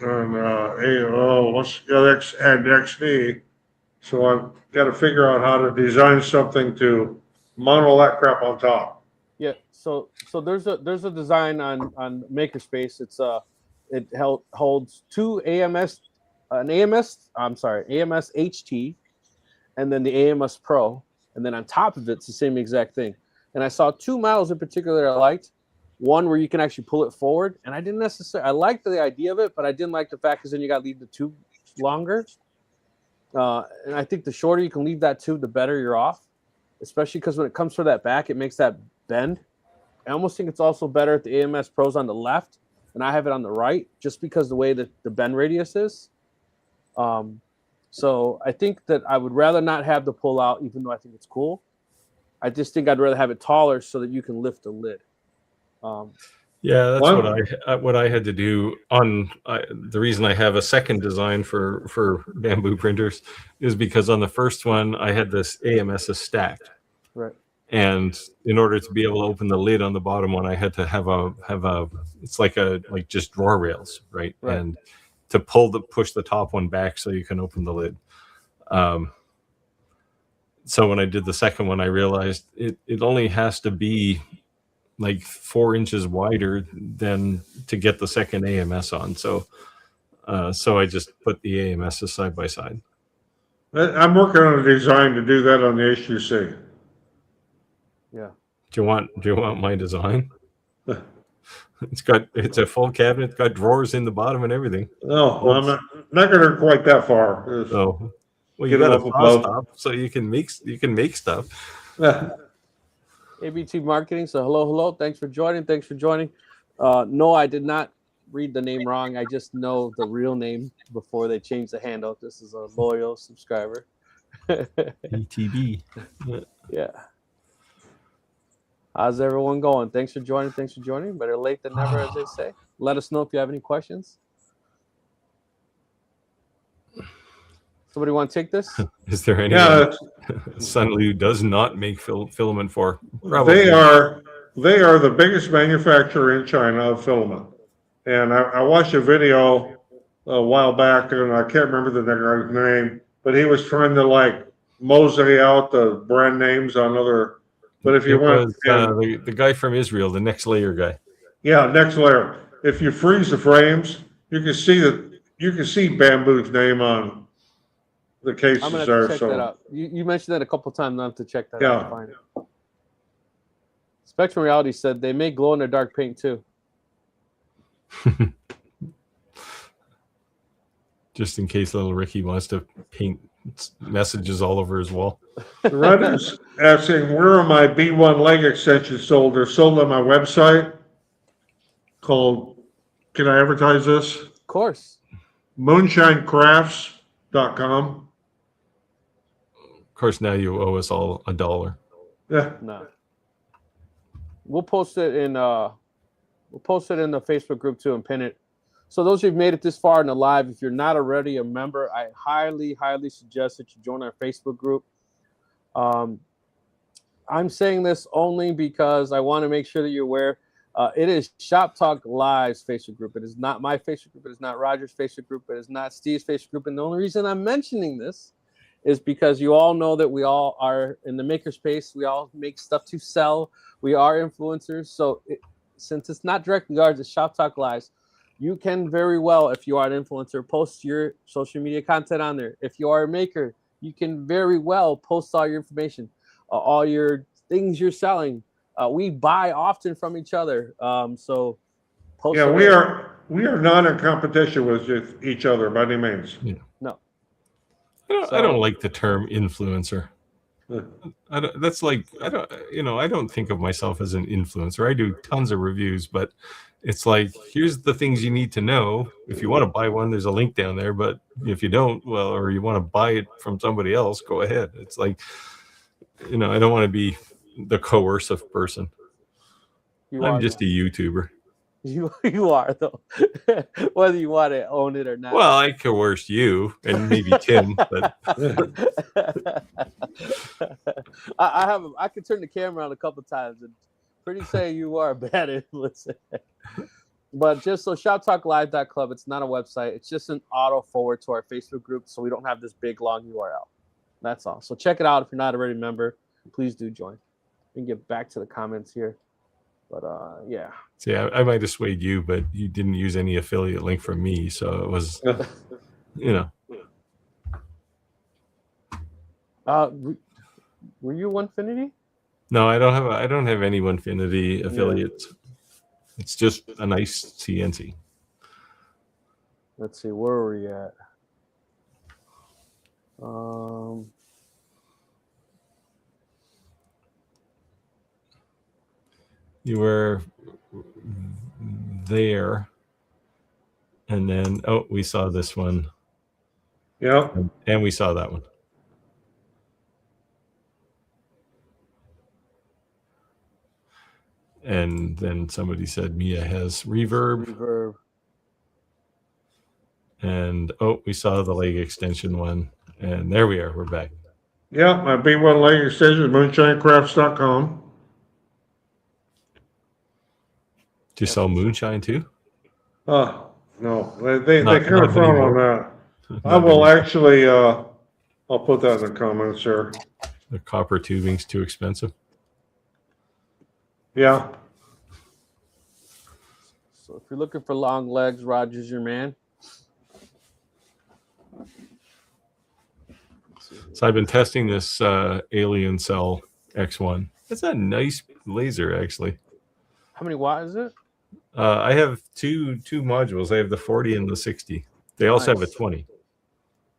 what's the other XD. So I've got to figure out how to design something to mount all that crap on top. Yeah. So there's a design on Makerspace. It holds 2 AMS HT, and then the AMS Pro, and then on top of it's the same exact thing. And I saw 2 models in particular that I liked. One where you can actually pull it forward, and I liked the idea of it, but I didn't like the fact because then you got to leave the tube longer. And I think the shorter you can leave that tube, the better you're off. Especially because when it comes for that back, it makes that bend. I almost think it's also better if the AMS Pro's on the left and I have it on the right, just because the way that the bend radius is. So I think that I would rather not have the pull out, even though I think it's cool. I just think I'd rather have it taller so that you can lift the lid. Yeah, that's what I had to do on the reason I have a second design for bamboo printers is because on the first one I had this AMS stacked, right? And in order to be able to open the lid on the bottom one, I had to have a it's like just drawer rails, right? And to push the top one back so you can open the lid. So when I did the second one, I realized it only has to be like 4 inches wider than to get the second AMS on. So I just put the AMS side by side. I'm working on a design to do that on the HUC. Yeah. Do you want my design? It's a full cabinet. It's got drawers in the bottom and everything. No, I'm not going to quite that far. Just Oh, well, you get got a up fast above. top, so you can make stuff. Yeah. ABT Marketing. So hello. Thanks for joining. No, I did not read the name wrong. I just know the real name before they changed the handle. This is a loyal subscriber. ETB. Yeah. How's everyone going? Thanks for joining. Better late than never, as they say. Let us know if you have any questions. Somebody want to take this? Is there anyone Sunliu does not make filament for? Probably. They are the biggest manufacturer in China of filament. And I watched a video a while back, and I can't remember the guy's name, but he was trying to like mosey out the brand names on other. But if you want, the guy from Israel, the Next Layer guy. Yeah, Next Layer. If you freeze the frames, you can see Bamboo's name on the cases. I'm gonna have to check that out. You mentioned that a couple times. I have to check that out. Find it. Spectrum Reality said they make glow in the dark paint too. Just in case little Ricky wants to paint messages all over his wall. Rogers asking, where are my B1 leg extensions sold? They're sold on my website called, can I advertise this? Of course. moonshinecrafts.com. Of course, now you owe us all $1. Yeah. No. We'll post it in the Facebook group too and pin it. So those who've made it this far in the live, if you're not already a member, I highly suggest that you join our Facebook group. I'm saying this only because I want to make sure that you're aware. It is Shop Talk Live's Facebook group. It is not my Facebook group. It is not Roger's Facebook group. It is not Steve's Facebook group. And the only reason I'm mentioning this is because you all know that we all are in the makerspace. We all make stuff to sell. We are influencers. So since it's not direct regards to Shop Talk Lives, you can very well, if you are an influencer, post your social media content on there. If you are a maker, you can very well post all your information, all your things you're selling. We buy often from each other. So post. Yeah, we are not in competition with each other by any means. Yeah. No. I don't like the term influencer. I don't think of myself as an influencer. I do tons of reviews, but it's like, here's the things you need to know. If you want to buy one, there's a link down there. But if you don't, well, or you want to buy it from somebody else, go ahead. It's like, I don't want to be the coercive person. I'm just a YouTuber. You are, though. Whether you want to own it or not. Well, I coerced you and maybe Tim, but I could turn the camera on a couple times and pretty say you are a bad influencer. But just so shoptalklive.club, it's not a website. It's just an auto forward to our Facebook group, so we don't have this big long URL. That's all. So check it out if you're not already a member. Please do join. We can get back to the comments here. But yeah. See, I might have swayed you, but you didn't use any affiliate link from me, so it was, Were you Onefinity? No, I don't have any Onefinity affiliates. Yeah. It's just a nice CNC. Let's see, where are we at? You were there, and then we saw this one. Yeah, and we saw that one. And then somebody said Mia has reverb. And we saw the leg extension one, and there we are. We're back. Yeah, my B1 leg extension, moonshinecrafts.com. Do you sell moonshine too? No, they kind of frown on that. I will actually. I'll put that in the comments, sir. The copper tubing's too expensive. Yeah. So if you're looking for long legs, Roger's your man. So I've been testing this Alien Cell X1. It's a nice laser, actually. How many watt is it? I have two modules. I have the 40 and the 60. They also have a Nice. 20.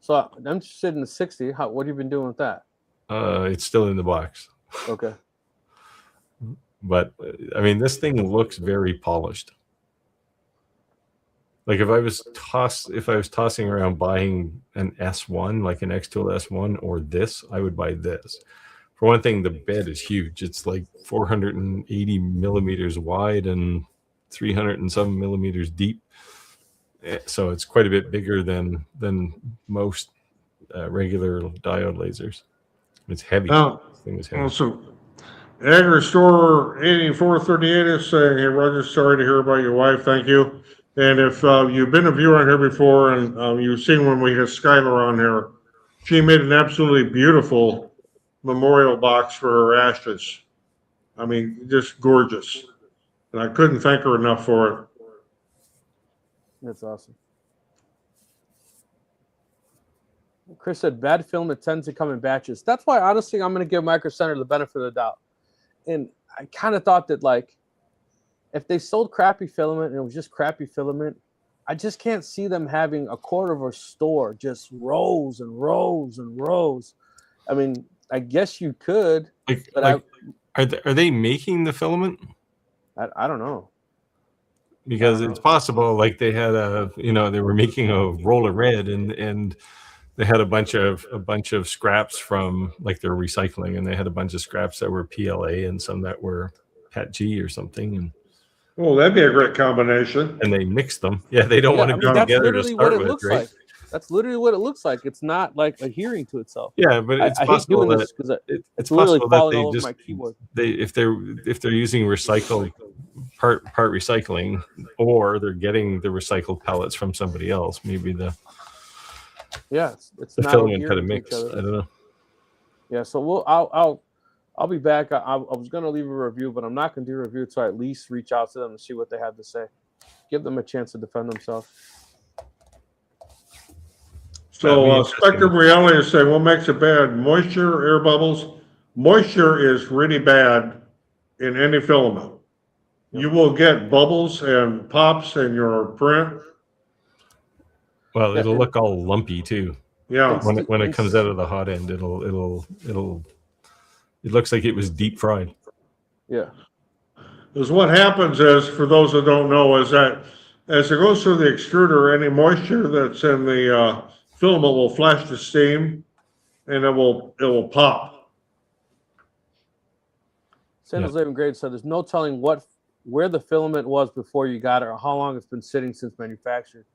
So I'm interested in the 60. What have you been doing with that? It's still in the box. Okay. But I mean, this thing looks very polished. Like if I was tossing around buying an S1, like an X-Tool S1 or this, I would buy this. For one thing, the bed is huge. It's like 480 millimeters wide and 300 and some millimeters deep. So it's quite a bit bigger than most regular diode lasers. It's heavy. Now, This thing is heavy. also, Agri Store 8438 is saying, hey, Roger, sorry to hear about your wife. Thank you. And if you've been a viewer on here before and you've seen when we had Skylar on here, she made an absolutely beautiful memorial box for her ashes. I mean, just gorgeous. And I couldn't thank her enough for it. That's awesome. Chris said bad filament tends to come in batches. That's why, honestly, I'm going to give Micro Center the benefit of the doubt. And I kind of thought that, like, if they sold crappy filament and it was just crappy filament, I just can't see them having a quarter of a store just rows and rows and rows. I mean, I guess you could, but are they making the filament? I don't know. Because it's possible, like they had they were making a roll of red and they had a bunch of scraps from like their recycling, and they had a bunch of scraps that were PLA and some that were PET G or something, and Oh, that'd be a great combination. and they mixed them. Yeah, they don't want to go together to start with, right? Like. That's literally what it looks like. It's not like adhering to itself. Yeah, but it's possible that it's literally falling all over my keyboard. If they're using recycled part recycling, or they're getting the recycled pellets from somebody else, maybe the it's the not filament had a mix. I don't know. Yeah, so I'll be back. I was gonna leave a review, but I'm not gonna do a review until I at least reach out to them and see what they have to say. Give them a chance to defend themselves. So Spectrum Reality is saying, what makes it bad? Moisture, air bubbles. Moisture is really bad in any filament. You will get bubbles and pops in your print. Well, it'll look all lumpy too. Yeah. When it comes out of the hot end, it looks like it was deep fried. Yeah. Because what happens is, for those that don't know, is that as it goes through the extruder, any moisture that's in the filament will flash to steam, and it will pop. Sandals Living Grade said there's no telling where the filament was before you got it or how long it's been sitting since manufactured.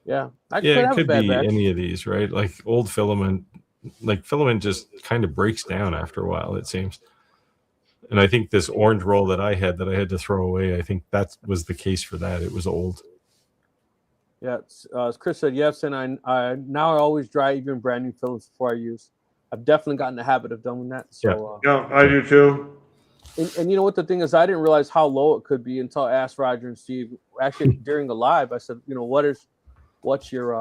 Yeah, it could be any of these, right? Like old filament, just kind of breaks down after a while, it seems. And I think this orange roll that I had to throw away, I think that was the case for that. It was old. Yeah, as Chris said, yes, and I now always dry even brand new filaments before I use. I've definitely gotten the habit of doing that. So yeah, I do too. And you know what the thing is, I didn't realize how low it could be until I asked Roger and Steve. Actually, during the live, I said, what's your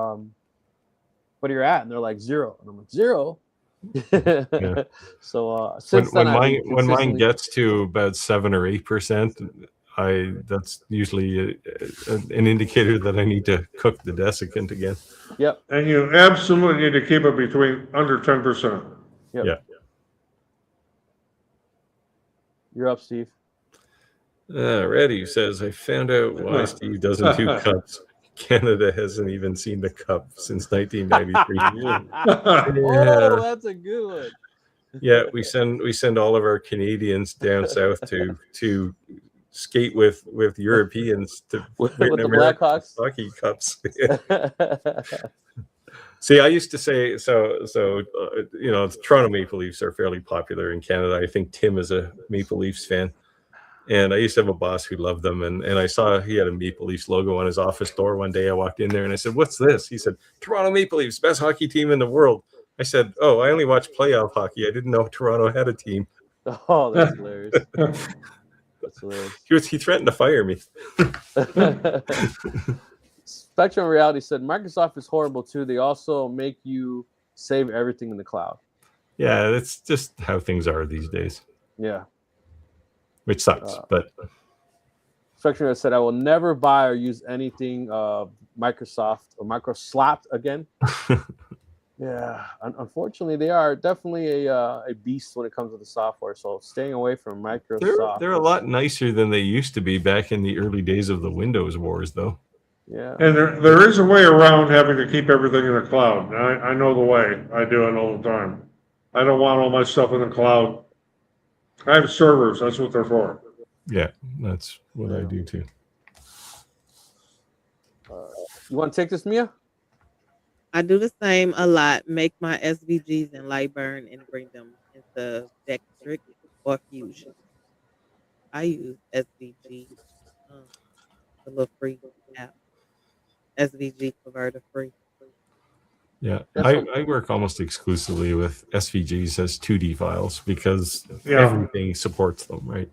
what are you at? And they're like 0, and I'm like 0. Yeah. So since then, when mine gets to about 7 or 8%, that's usually an indicator that I need to cook the desiccant again. Yep. And you absolutely need to keep it between under 10%. Yep. Yeah. You're up, Steve. Reddy says, I found out why Steve doesn't do cups. Canada hasn't even seen the cup since 1993. Oh, that's a good one. Yeah, we send all of our Canadians down south to skate with Europeans to with the Blackhawks hockey cups. See, I used to say the Toronto Maple Leafs are fairly popular in Canada. I think Tim is a Maple Leafs fan, and I used to have a boss who loved them, and I saw he had a Maple Leafs logo on his office door one day. I walked in there and I said, "What's this?" He said, "Toronto Maple Leafs, best hockey team in the world." I said, "Oh, I only watch playoff hockey. I didn't know Toronto had a team." Oh, that's hilarious. That's hilarious. He threatened to fire me. Spectrum Reality said Microsoft is horrible too. They also make you save everything in the cloud. Yeah, that's just how things are these days. Yeah. Which sucks, but Structure said, I will never buy or use anything Microsoft or Microsoft again. Yeah, unfortunately, they are definitely a beast when it comes to the software. So staying away from Microsoft. They're a lot nicer than they used to be back in the early days of the Windows wars, though. Yeah. And there is a way around having to keep everything in the cloud. I know the way. I do it all the time. I don't want all my stuff in the cloud. I have servers. That's what they're for. Yeah, that's what I do too. You want to take this, Mia? I do the same a lot. Make my SVGs in LightBurn and bring them into Vectric or Fusion. I use SVG, the little free app. SVG converter free. Yeah, I work almost exclusively with SVGs as 2D files because everything supports them, right?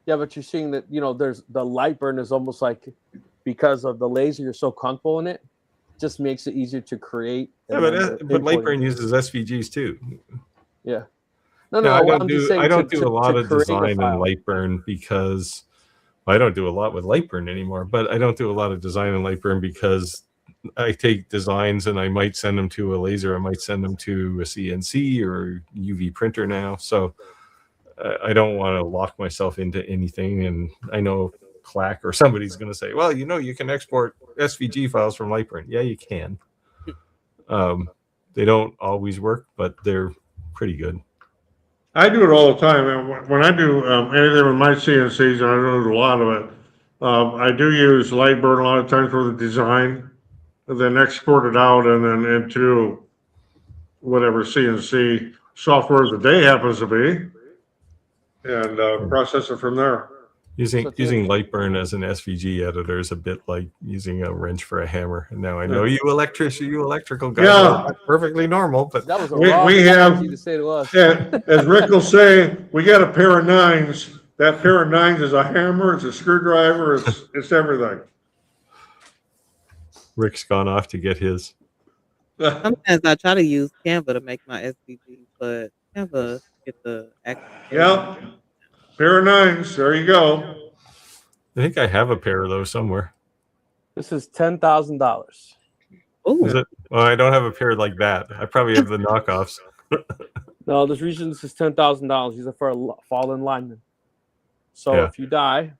Yeah, but you're seeing that, there's the LightBurn is almost like, because of the laser, you're so comfortable in it, just makes it easier to create. Yeah, but LightBurn uses SVGs too. Yeah. No, I don't do a lot of design in LightBurn because I don't do a lot with LightBurn anymore, but I don't do a lot of design in LightBurn because I take designs and I might send them to a laser. I might send them to a CNC or UV printer now. So I don't want to lock myself into anything. And I know Clack or somebody's going to say, well, you can export SVG files from LightBurn. Yeah, you can. They don't always work, but they're pretty good. I do it all the time. When I do anything with my CNCs, and I don't do a lot of it, I do use LightBurn a lot of times for the design, and then export it out and then into whatever CNC software the day happens to be, and process it from there. Using LightBurn as an SVG editor is a bit like using a wrench for a hammer. And now I know you electrical guys are perfectly normal, but that was we have to say to us. As Rick will say, we got a pair of nines. That pair of nines is a hammer, it's a screwdriver, it's everything. Rick's gone off to get his. Sometimes I try to use Canva to make my SVG, but Canva get the actual. Yeah. Pair of nines. There you go. I think I have a pair of those somewhere. This is $10,000. Is it? Well, I don't have a pair like that. I probably have the knockoffs. No, this reason this is $10,000. These are for a fallen lineman. So if you die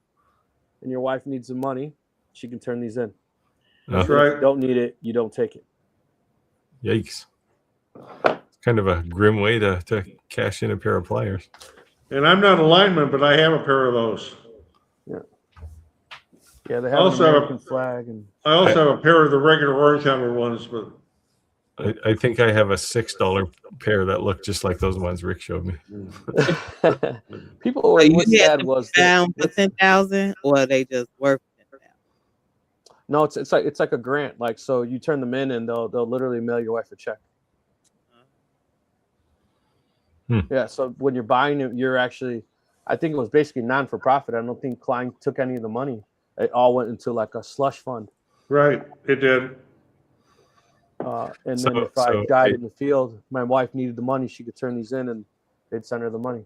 and your wife needs the money, she can turn these in. That's right. If you don't need it, you don't take it. Yikes. It's kind of a grim way to cash in a pair of pliers. And I'm not a lineman, but I have a pair of those. Yeah, they have an American flag. And I also have a pair of the regular orange-handled ones, but I think I have a $6 pair that look just like those ones Rick showed me. People were sad was down for 10,000, or they just worth 10,000. No, it's like a grant. Like, so you turn them in, and they'll literally mail your wife a check. Yeah, so when you're buying it, you're actually, I think it was basically non-for-profit. I don't think Klein took any of the money. It all went into like a slush fund. right, it did. And then if I died in the field, my wife needed the money, she could turn these in and they'd send her the money.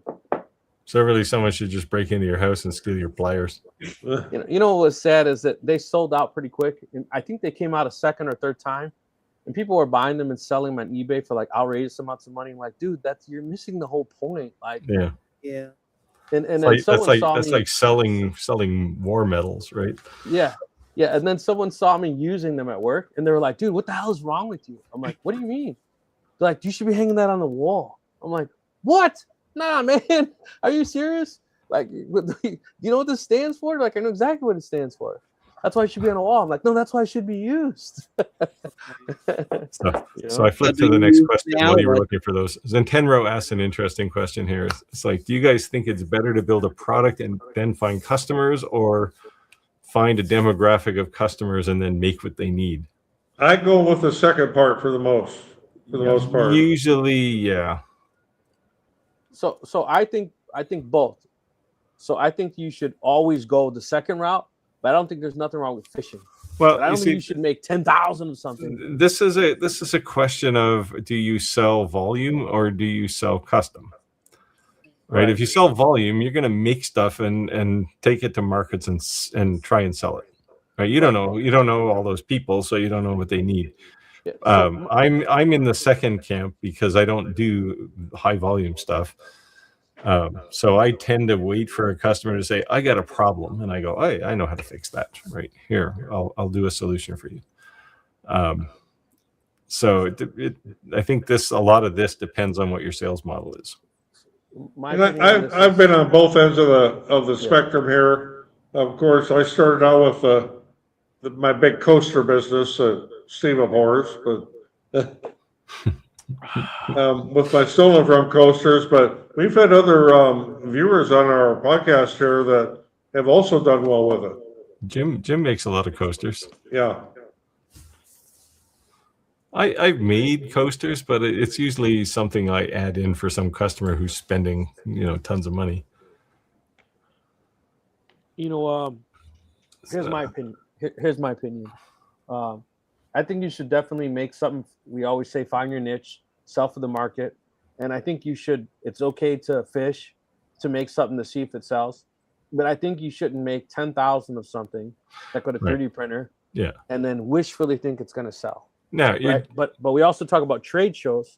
So really someone should just break into your house and steal your pliers. You know what was sad is that they sold out pretty quick. And I think they came out a second or third time. And people were buying them and selling them on eBay for like outrageous amounts of money. I'm like, dude, you're missing the whole point. Like, yeah. And then that's like selling war medals, right? Yeah. And then someone saw me using them at work, and they were like, dude, what the hell is wrong with you? I'm like, what do you mean? They're like, you should be hanging that on the wall. I'm like, what? Nah, man. Are you serious? Like, you know what this stands for? Like, I know exactly what it stands for. That's why it should be on a wall. I'm like, no, that's why it should be used. So I flipped to the next question while you were looking for those. Zentenro asked an interesting question here. It's like, do you guys think it's better to build a product and then find customers, or find a demographic of customers and then make what they need? I go with the second part for the most part. Usually, yeah. So I think both. So I think you should always go the second route. But I don't think there's nothing wrong with fishing. Well, I don't think you should make 10,000 of something. This is a question of, do you sell volume or do you sell custom? right? If you sell volume, you're going to make stuff and take it to markets and try and sell it, right? You don't know all those people, so you don't know what they need. Yeah, so, I'm in the second camp because I don't do high volume stuff. So I tend to wait for a customer to say, I got a problem. And I go, I know how to fix that right here. I'll do a solution for you. So I think a lot of this depends on what your sales model is. I've been on both ends of the spectrum here. Of course, I started out with my big coaster business, Steam of Horrors, but with my stolen from coasters. But we've had other viewers on our podcast here that have also done well with it. Jim makes a lot of coasters. Yeah. I've made coasters, but it's usually something I add in for some customer who's spending, tons of money. Here's my opinion. Here's my opinion. I think you should definitely make something. We always say find your niche, sell for the market, and I think you should. It's okay to fish, to make something to see if it sells, but I think you shouldn't make 10,000 of something like with a 3D printer. Yeah, and then wishfully think it's going to sell. No, right? But we also talk about trade shows,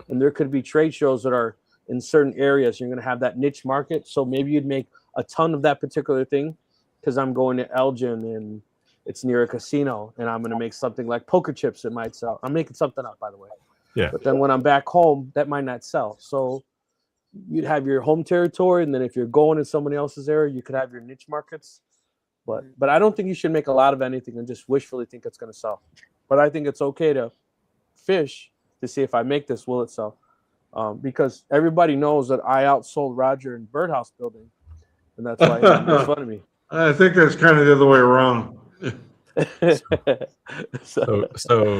and there could be trade shows that are in certain areas. You're going to have that niche market, so maybe you'd make a ton of that particular thing. Because I'm going to Elgin and it's near a casino, and I'm going to make something like poker chips. It might sell. I'm making something up, by the way. Yeah. But then when I'm back home, that might not sell. So you'd have your home territory, and then if you're going in somebody else's area, you could have your niche markets. But I don't think you should make a lot of anything and just wishfully think it's going to sell. But I think it's okay to fish to see if I make this, will it sell? Because everybody knows that I outsold Roger in Birdhouse building, and that's why he makes fun of me. I think that's kind of the other way around. so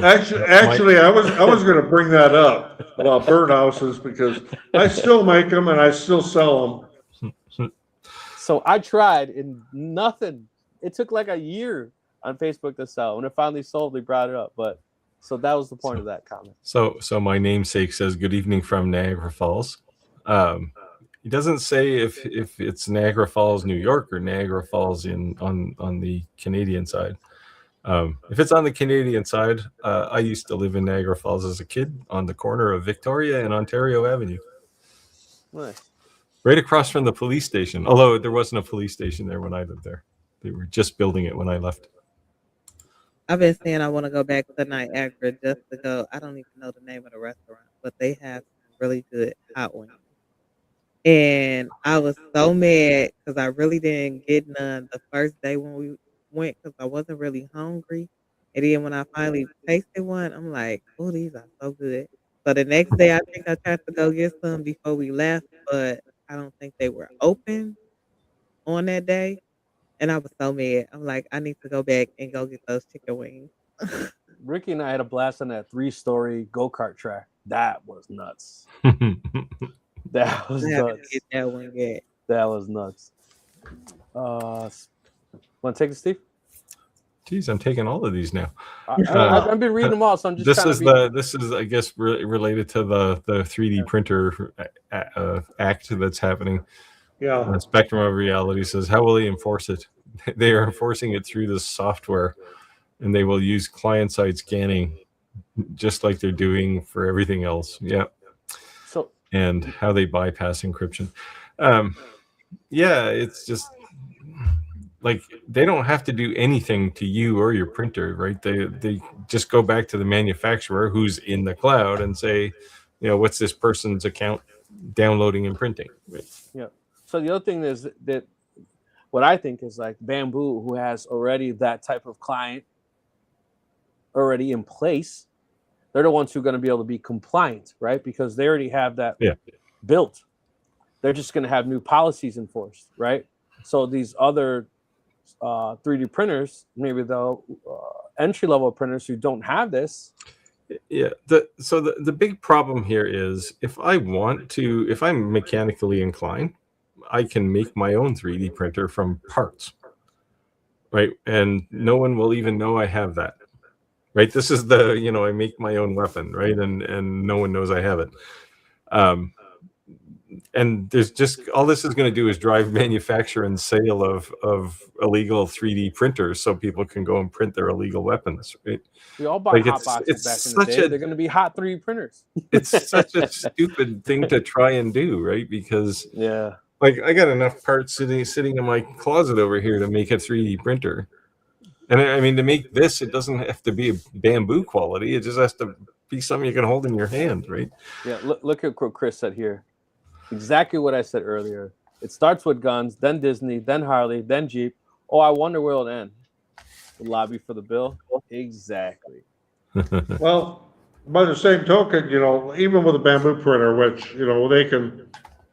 actually, I was going to bring that up about birdhouses because I still make them and I still sell them. So I tried and nothing. It took like a year on Facebook to sell. When it finally sold, they brought it up. But so that was the point of that comment. So my namesake says, "Good evening from Niagara Falls." He doesn't say if it's Niagara Falls, New York, or Niagara Falls on the Canadian side. If it's on the Canadian side, I used to live in Niagara Falls as a kid on the corner of Victoria and Ontario Avenue. Nice. Right across from the police station. Although there wasn't a police station there when I lived there. They were just building it when I left. I've been saying I want to go back to Niagara just to go. I don't even know the name of the restaurant, but they have really good hot wings. And I was so mad because I really didn't get none the first day when we went because I wasn't really hungry. And then when I finally tasted one, I'm like, oh, these are so good. So the next day, I think I tried to go get some before we left, but I don't think they were open on that day. And I was so mad. I'm like, I need to go back and go get those chicken wings. Ricky and I had a blast on that 3-story go-kart track. That was nuts. That was nuts. Get that one yet. That was nuts. Want to take it, Steve? Geez, I'm taking all of these now. I've been reading them all, so I'm just. This is I guess related to the 3D printer act that's happening. Yeah. Spectrum of Reality says, how will they enforce it? They are enforcing it through the software, and they will use client-side scanning, just like they're doing for everything else. Yeah. So. And how they bypass encryption. Yeah, it's just like they don't have to do anything to you or your printer, right? They just go back to the manufacturer who's in the cloud and say, what's this person's account downloading and printing? Right? Yeah. So the other thing is that what I think is like Bamboo, who has already that type of client already in place, they're the ones who are going to be able to be compliant, right? Because they already have that built. They're just going to have new policies enforced, right? So these other 3D printers, maybe the entry-level printers who don't have this. Yeah. The big problem here is if I'm mechanically inclined, I can make my own 3D printer from parts, right? And no one will even know I have that, right? This is I make my own weapon, right? And no one knows I have it. and there's just all this is going to do is drive manufacture and sale of illegal 3D printers, so people can go and print their illegal weapons. Right? We all bought Like, hot it's boxes back in the such day. a They're going to be hot 3D printers. it's such a stupid thing to try and do, right? Because Yeah. like I got enough parts sitting in my closet over here to make a 3D printer. And I mean, to make this, it doesn't have to be a bamboo quality. It just has to be something you can hold in your hand, right? Yeah. Look at what Chris said here. Exactly what I said earlier. It starts with guns, then Disney, then Harley, then Jeep. Oh, I wonder where it'll end. The lobby for the bill. Exactly. Well, by the same token, you know, even with a bamboo printer, which, you know, they can,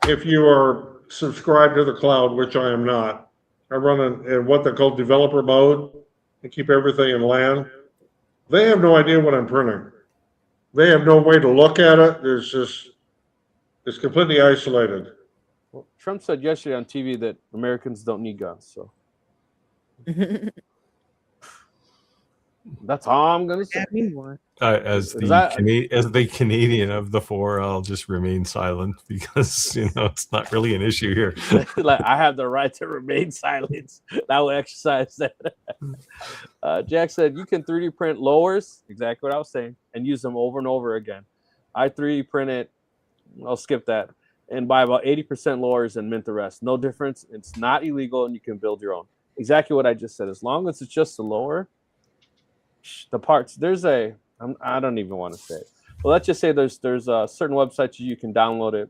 if you are subscribed to the cloud, which I am not, I run in what they call developer mode and keep everything in LAN. They have no idea what I'm printing. They have no way to look at it. There's just, it's completely isolated. Well, Trump said yesterday on TV that Americans don't need guns. So that's all I'm gonna say. Got me one. As the Canadian of the four, I'll just remain silent because it's not really an issue here. Like, I have the right to remain silent. I will exercise that. Jack said you can 3D print lowers, exactly what I was saying, and use them over and over again. I 3D print it. I'll skip that, and buy about 80% lowers and mint the rest. No difference. It's not illegal, and you can build your own. Exactly what I just said. As long as it's just a lower, the parts. I don't even want to say it. Well, let's just say there's certain websites you can download it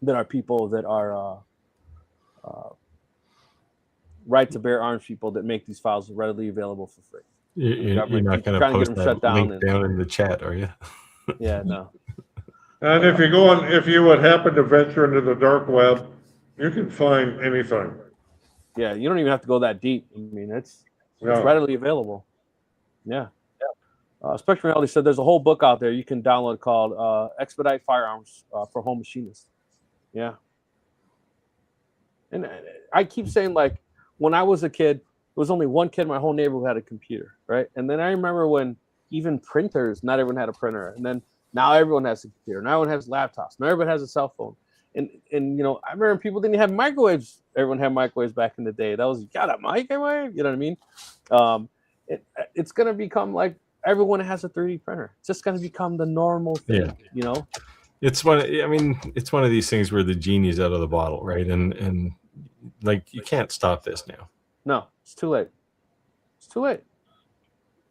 that are people that are right to bear arms people that make these files readily available for free. You're not going to post that link down in the chat, are you? Yeah, no. And if you would happen to venture into the dark web, you can find anything. Yeah, you don't even have to go that deep. I mean, it's readily available. Yeah. Spectrum Reality said there's a whole book out there you can download called Expedite Firearms for Home Machinists. Yeah. And I keep saying, like, when I was a kid, there was only one kid in my whole neighborhood who had a computer, right? And then I remember when even printers, not everyone had a printer. And then now everyone has a computer. Now everyone has laptops. Now everyone has a cell phone. And I remember people didn't have microwaves. Everyone had microwaves back in the day. That was, you got a microwave? You know what I mean? It's going to become like everyone has a 3D printer. It's just going to become the normal thing, It's one of these things where the genie's out of the bottle, right? And like, you can't stop this now. No, it's too late. It's too late.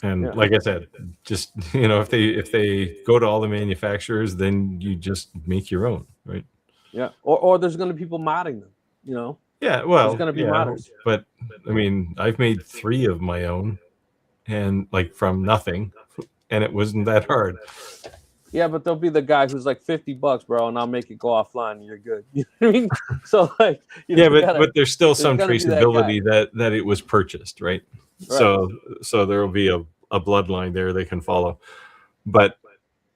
And like I said, just if they go to all the manufacturers, then you just make your own, right? Yeah. Or there's going to be people modding them, Yeah, well, there's going to be modders. But I mean, I've made 3 of my own, and like from nothing, and it wasn't that hard. Yeah, but there'll be the guy who's like $50, bro, and I'll make it go offline. And you're good. You know what I mean? So like, but there's still some traceability that it was purchased, right? So there will be a bloodline there they can follow. But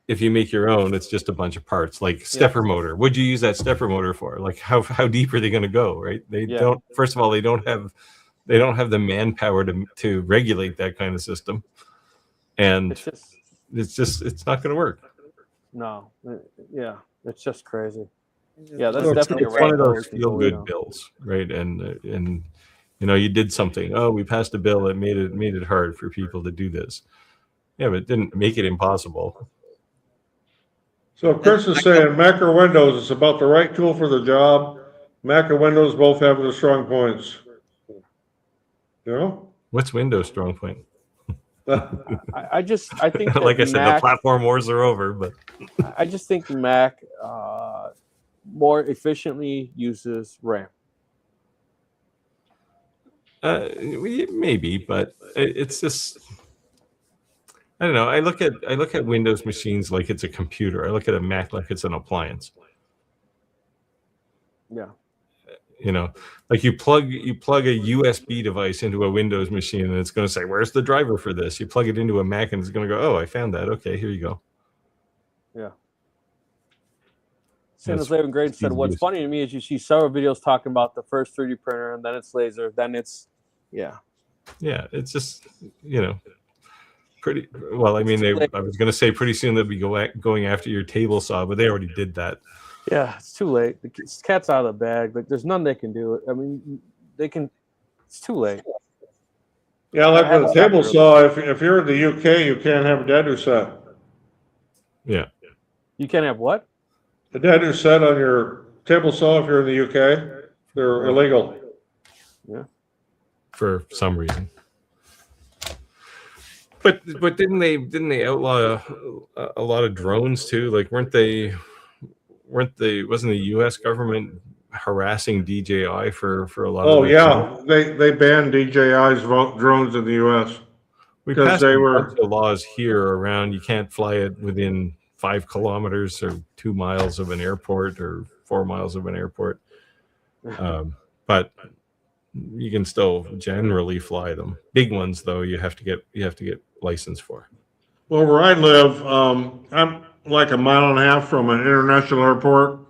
if you make your own, it's just a bunch of parts, like stepper motor. What'd you use that stepper motor for? Like how deep are they going to go, right? They don't. First of all, they don't have the manpower to regulate that kind of system, and it's not going to work. No, it's just crazy. Yeah, that's definitely one of those feel-good bills, right? And you did something. Oh, we passed a bill that made it hard for people to do this. Yeah, but it didn't make it impossible. So Chris is saying Mac or Windows is about the right tool for the job. Mac and Windows both have their strong points. What's Windows' strong point? I think like I said, the platform wars are over, but I just think Mac more efficiently uses RAM. Maybe, but it's just, I don't know. I look at Windows machines like it's a computer. I look at a Mac like it's an appliance. Yeah. Like you plug a USB device into a Windows machine and it's going to say, where's the driver for this? You plug it into a Mac and it's going to go, oh, I found that. Okay, here you go. Yeah. Santa's Living Great said, what's funny to me is you see several videos talking about the first 3D printer and then it's laser, then it's, Yeah, it's just, pretty, well, I mean, I was going to say pretty soon they'll be going after your table saw, but they already did that. Yeah, it's too late. The cat's out of the bag. Like, there's nothing they can do. I mean, they can. It's too late. Yeah, like with a table saw, if you're in the UK, you can't have a dadu set. Yeah. You can't have what? A dadu set on your table saw if you're in the UK, they're illegal. Yeah. For some reason. But didn't they outlaw a lot of drones too? Like wasn't the US government harassing DJI for a lot Oh of yeah, they banned DJI's drones in the US. We because passed they a were- bunch of laws here around you can't fly it within 5 kilometers or 2 miles of an airport or 4 miles of an airport. But you can still generally fly them. Big ones though, you have to get license for. Well, where I live, I'm like a mile and a half from an international airport.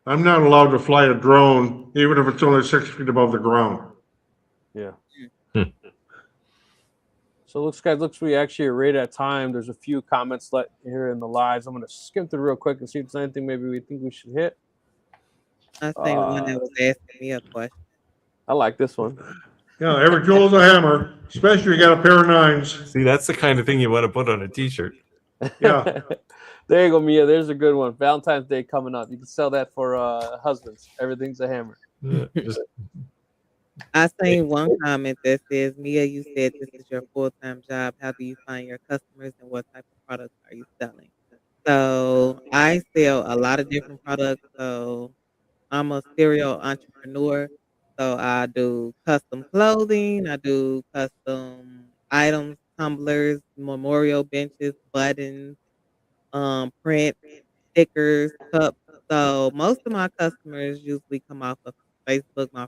I'm not allowed to fly a drone, even if it's only 6 feet above the ground. Yeah. So looks we actually are right at time. There's a few comments here in the lives. I'm going to skim through real quick and see if there's anything maybe we think we should hit. I think one that was asking me a question. I like this one. Yeah, every tool is a hammer, especially if you got a pair of 9s. See, that's the kind of thing you want to put on a t-shirt. Yeah. There you go, Mia. There's a good one. Valentine's Day coming up. You can sell that for husbands. Everything's a hammer. Yeah, just I seen one comment that says, Mia, you said this is your full-time job. How do you find your customers and what type of products are you selling? So I sell a lot of different products. So I'm a serial entrepreneur. So I do custom clothing. I do custom items, tumblers, memorial benches, buttons, print, stickers, cups. So most of my customers usually come off of Facebook, my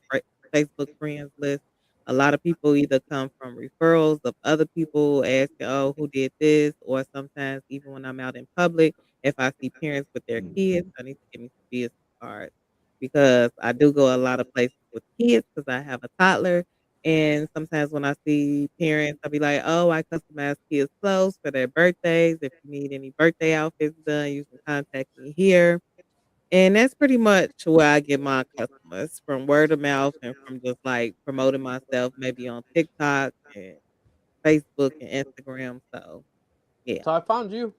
Facebook friends list. A lot of people either come from referrals of other people asking, oh, who did this? Or sometimes even when I'm out in public, if I see parents with their kids, I need to give me some business cards because I do go a lot of places with kids because I have a toddler. And sometimes when I see parents, I'll be like, oh, I customize kids' clothes for their birthdays. If you need any birthday outfits done, you can contact me here. And that's pretty much where I get my customers from word of mouth and from just like promoting myself maybe on TikTok and Facebook and Instagram. So, yeah. So I found you.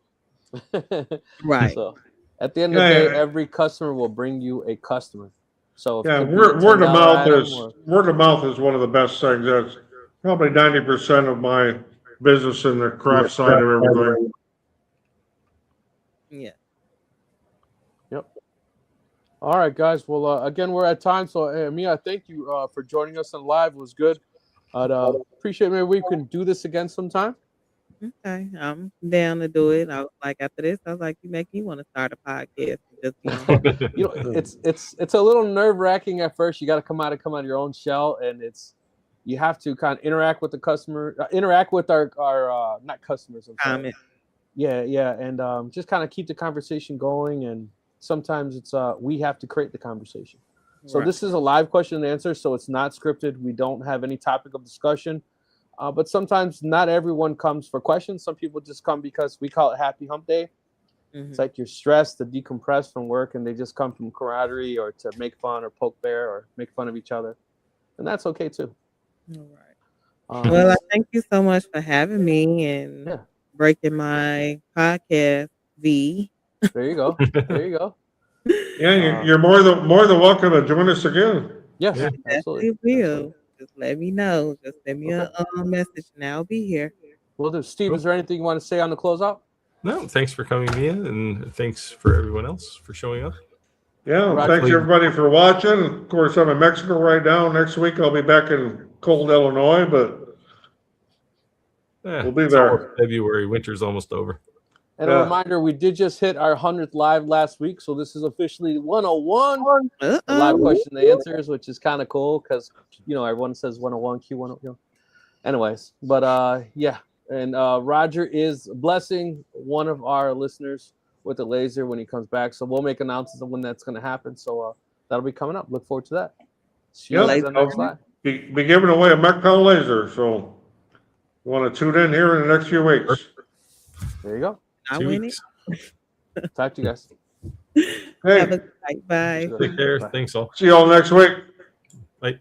Right. So at the end of the day, every customer will bring you a customer. So if Yeah, it could be a word of $10 mouth item is or- word of mouth is one of the best things. That's probably 90% of my business in the craft side of everything. Yeah. Yep. All right, guys. Well, again, we're at time. So, Mia, thank you for joining us on live. It was good. I'd appreciate maybe we can do this again sometime. Okay. I'm down to do it. I was like, after this, I was like, you make me want to start a podcast. And just be on. You know, it's a little nerve wracking at first. You got to come out of your own shell, and you have to kind of interact with the customer, interact with our not customers. I'm sorry. Comment. Yeah, and just kind of keep the conversation going. And sometimes it's we have to create the conversation. So Right. this is a live question and answer, so it's not scripted. We don't have any topic of discussion. But sometimes not everyone comes for questions. Some people just come because we call it Happy Hump Day. It's like you're stressed to decompress from work, and they just come from camaraderie or to make fun or poke bear or make fun of each other, and that's okay too. All right. Well, I thank you so much for having me and breaking my podcast V. There you go. There you go. Yeah, you're more than welcome to join us again. Yes, I absolutely. definitely will. Just let me know. Just send me a message, and I'll be here. Well, then, Steve, is there anything you want to say on the closeout? No, thanks for coming, Mia, and thanks for everyone else for showing up. Yeah, Right. thanks everybody for watching. Of course, I'm in Mexico right now. Next week I'll be back in cold Illinois, but we'll be it's there. almost February, winter's almost over. And a reminder, we did just hit our 100th live last week, so this is officially 101. The live question and answers, which is kind of cool because, everyone says 101, Q1. Anyways, but yeah. And Roger is blessing one of our listeners with a laser when he comes back. So we'll make announcements of when that's going to happen. So that'll be coming up. Look forward to that. See you guys on the next live. Be giving away a MechPal laser, so you want to tune in here in the next few weeks. There you go. I 2 win weeks. it. Talk to you guys. Hey, Have a good night. Bye. Good. Take care. Bye. Thanks all. see y'all next week. Bye.